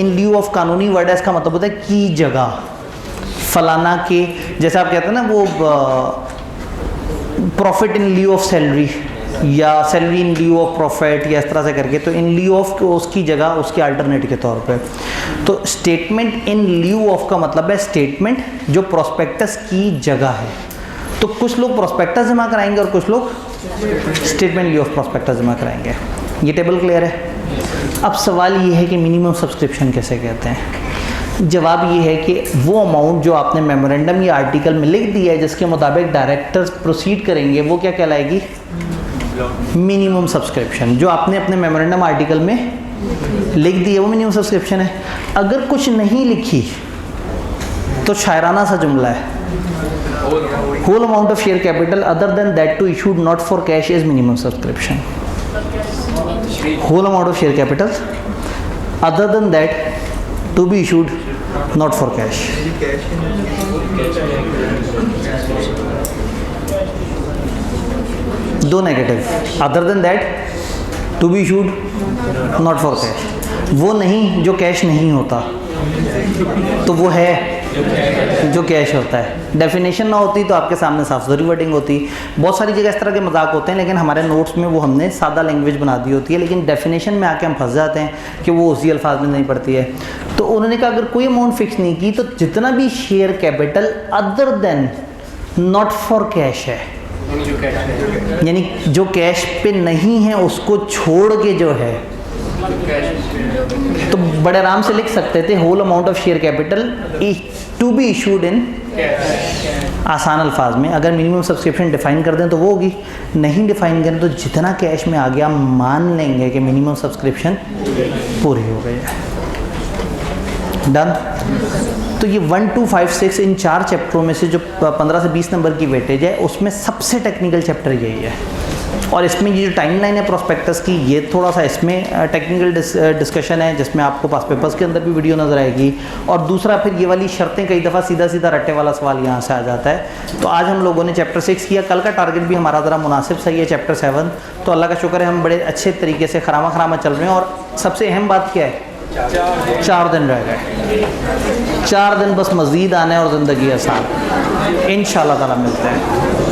lieu of कानूनी वर्ड है, इसका मतलब होता है की जगह, फलाना के, जैसे आप कहते हैं ना वो profit in lieu of salary या salary in lieu of profit या इस तरह से करके, तो इन ल्यू ऑफ उसकी जगह, उसके अल्टरनेट के तौर पे। तो स्टेटमेंट इन ल्यू ऑफ का मतलब है स्टेटमेंट जो प्रोस्पेक्टस की जगह है। तो कुछ लोग प्रोस्पेक्टस जमा कराएंगे और कुछ लोग स्टेटमेंट ल्यू ऑफ प्रोस्पेक्टस जमा कराएंगे। ये टेबल क्लियर है? अब सवाल ये है कि मिनिमम सब्सक्रिप्शन कैसे कहते हैं। जवाब ये है कि वो अमाउंट जो आपने मेमोरेंडम या आर्टिकल में लिख दिया है जिसके मुताबिक डायरेक्टर्स प्रोसीड करेंगे, वो क्या कहलाएगी? Minimum subscription. जो आपने अपने मेमोरेंडम आर्टिकल में लिख दी है वो मिनिमम सब्सक्रिप्शन है। अगर कुछ नहीं लिखी तो शायराना सा जुमला है, whole amount of share capital other than that to issued not for cash is minimum subscription. whole amount of share capital. Other than that, to be issued, not for cash. दो negative. Other than that to be issued not for cash. वो नहीं जो cash नहीं होता, तो वो है जो कैश होता है. डेफिनेशन ना होती तो आपके सामने साफ सुथरी वर्डिंग होती. बहुत सारी जगह इस तरह के मजाक होते हैं, लेकिन हमारे नोट्स में वो हमने सादा लैंग्वेज बना दी होती है, लेकिन डेफिनेशन में आके हम फंस जाते हैं कि वो उसी अल्फाज में नहीं पड़ती है. तो उन्होंने कहा अगर कोई अमाउंट फिक्स नहीं की तो जितना भी share capital other then not for cash है, यानी जो कैश पे नहीं है उसको छोड़ के जो है, तो बड़े आराम से लिख सकते थे whole amount of share capital to be issued in. आसान अल्फाज में अगर मिनिमम सब्सक्रिप्शन डिफाइन कर दें तो वो होगी. नहीं डिफाइन करें तो जितना कैश में आ गया मान लेंगे कि मिनिमम सब्सक्रिप्शन पूरी हो गई है. डन. तो ये 1, 2, 5, 6 इन 4 चैप्टरों में से जो 15 से 20 नंबर की वेटेज है उसमें सबसे टेक्निकल चैप्टर यही है. और इसमें ये जो टाइमलाइन है प्रोस्पेक्टस की, ये थोड़ा सा इसमें टेक्निकल डिस्कशन है जिसमें आपको पास पेपर्स के अंदर भी वीडियो नज़र आएगी. और दूसरा फिर ये वाली शर्तें कई दफ़ा सीधा सीधा रट्टे वाला सवाल यहाँ से आ जाता है. तो आज हम लोगों ने चैप्टर 6 किया. कल का टारगेट भी हमारा ज़रा मुनासिब सही है, चैप्टर 7. तो अल्लाह का शुक्र है हम बड़े अच्छे तरीके से खरामा चल रहे हैं. और सबसे अहम बात क्या है, 4 दिन रह गए. 4 दिन बस मज़ीद आना है और ज़िंदगी आसान. इंशाअल्लाह ताला मिलते हैं.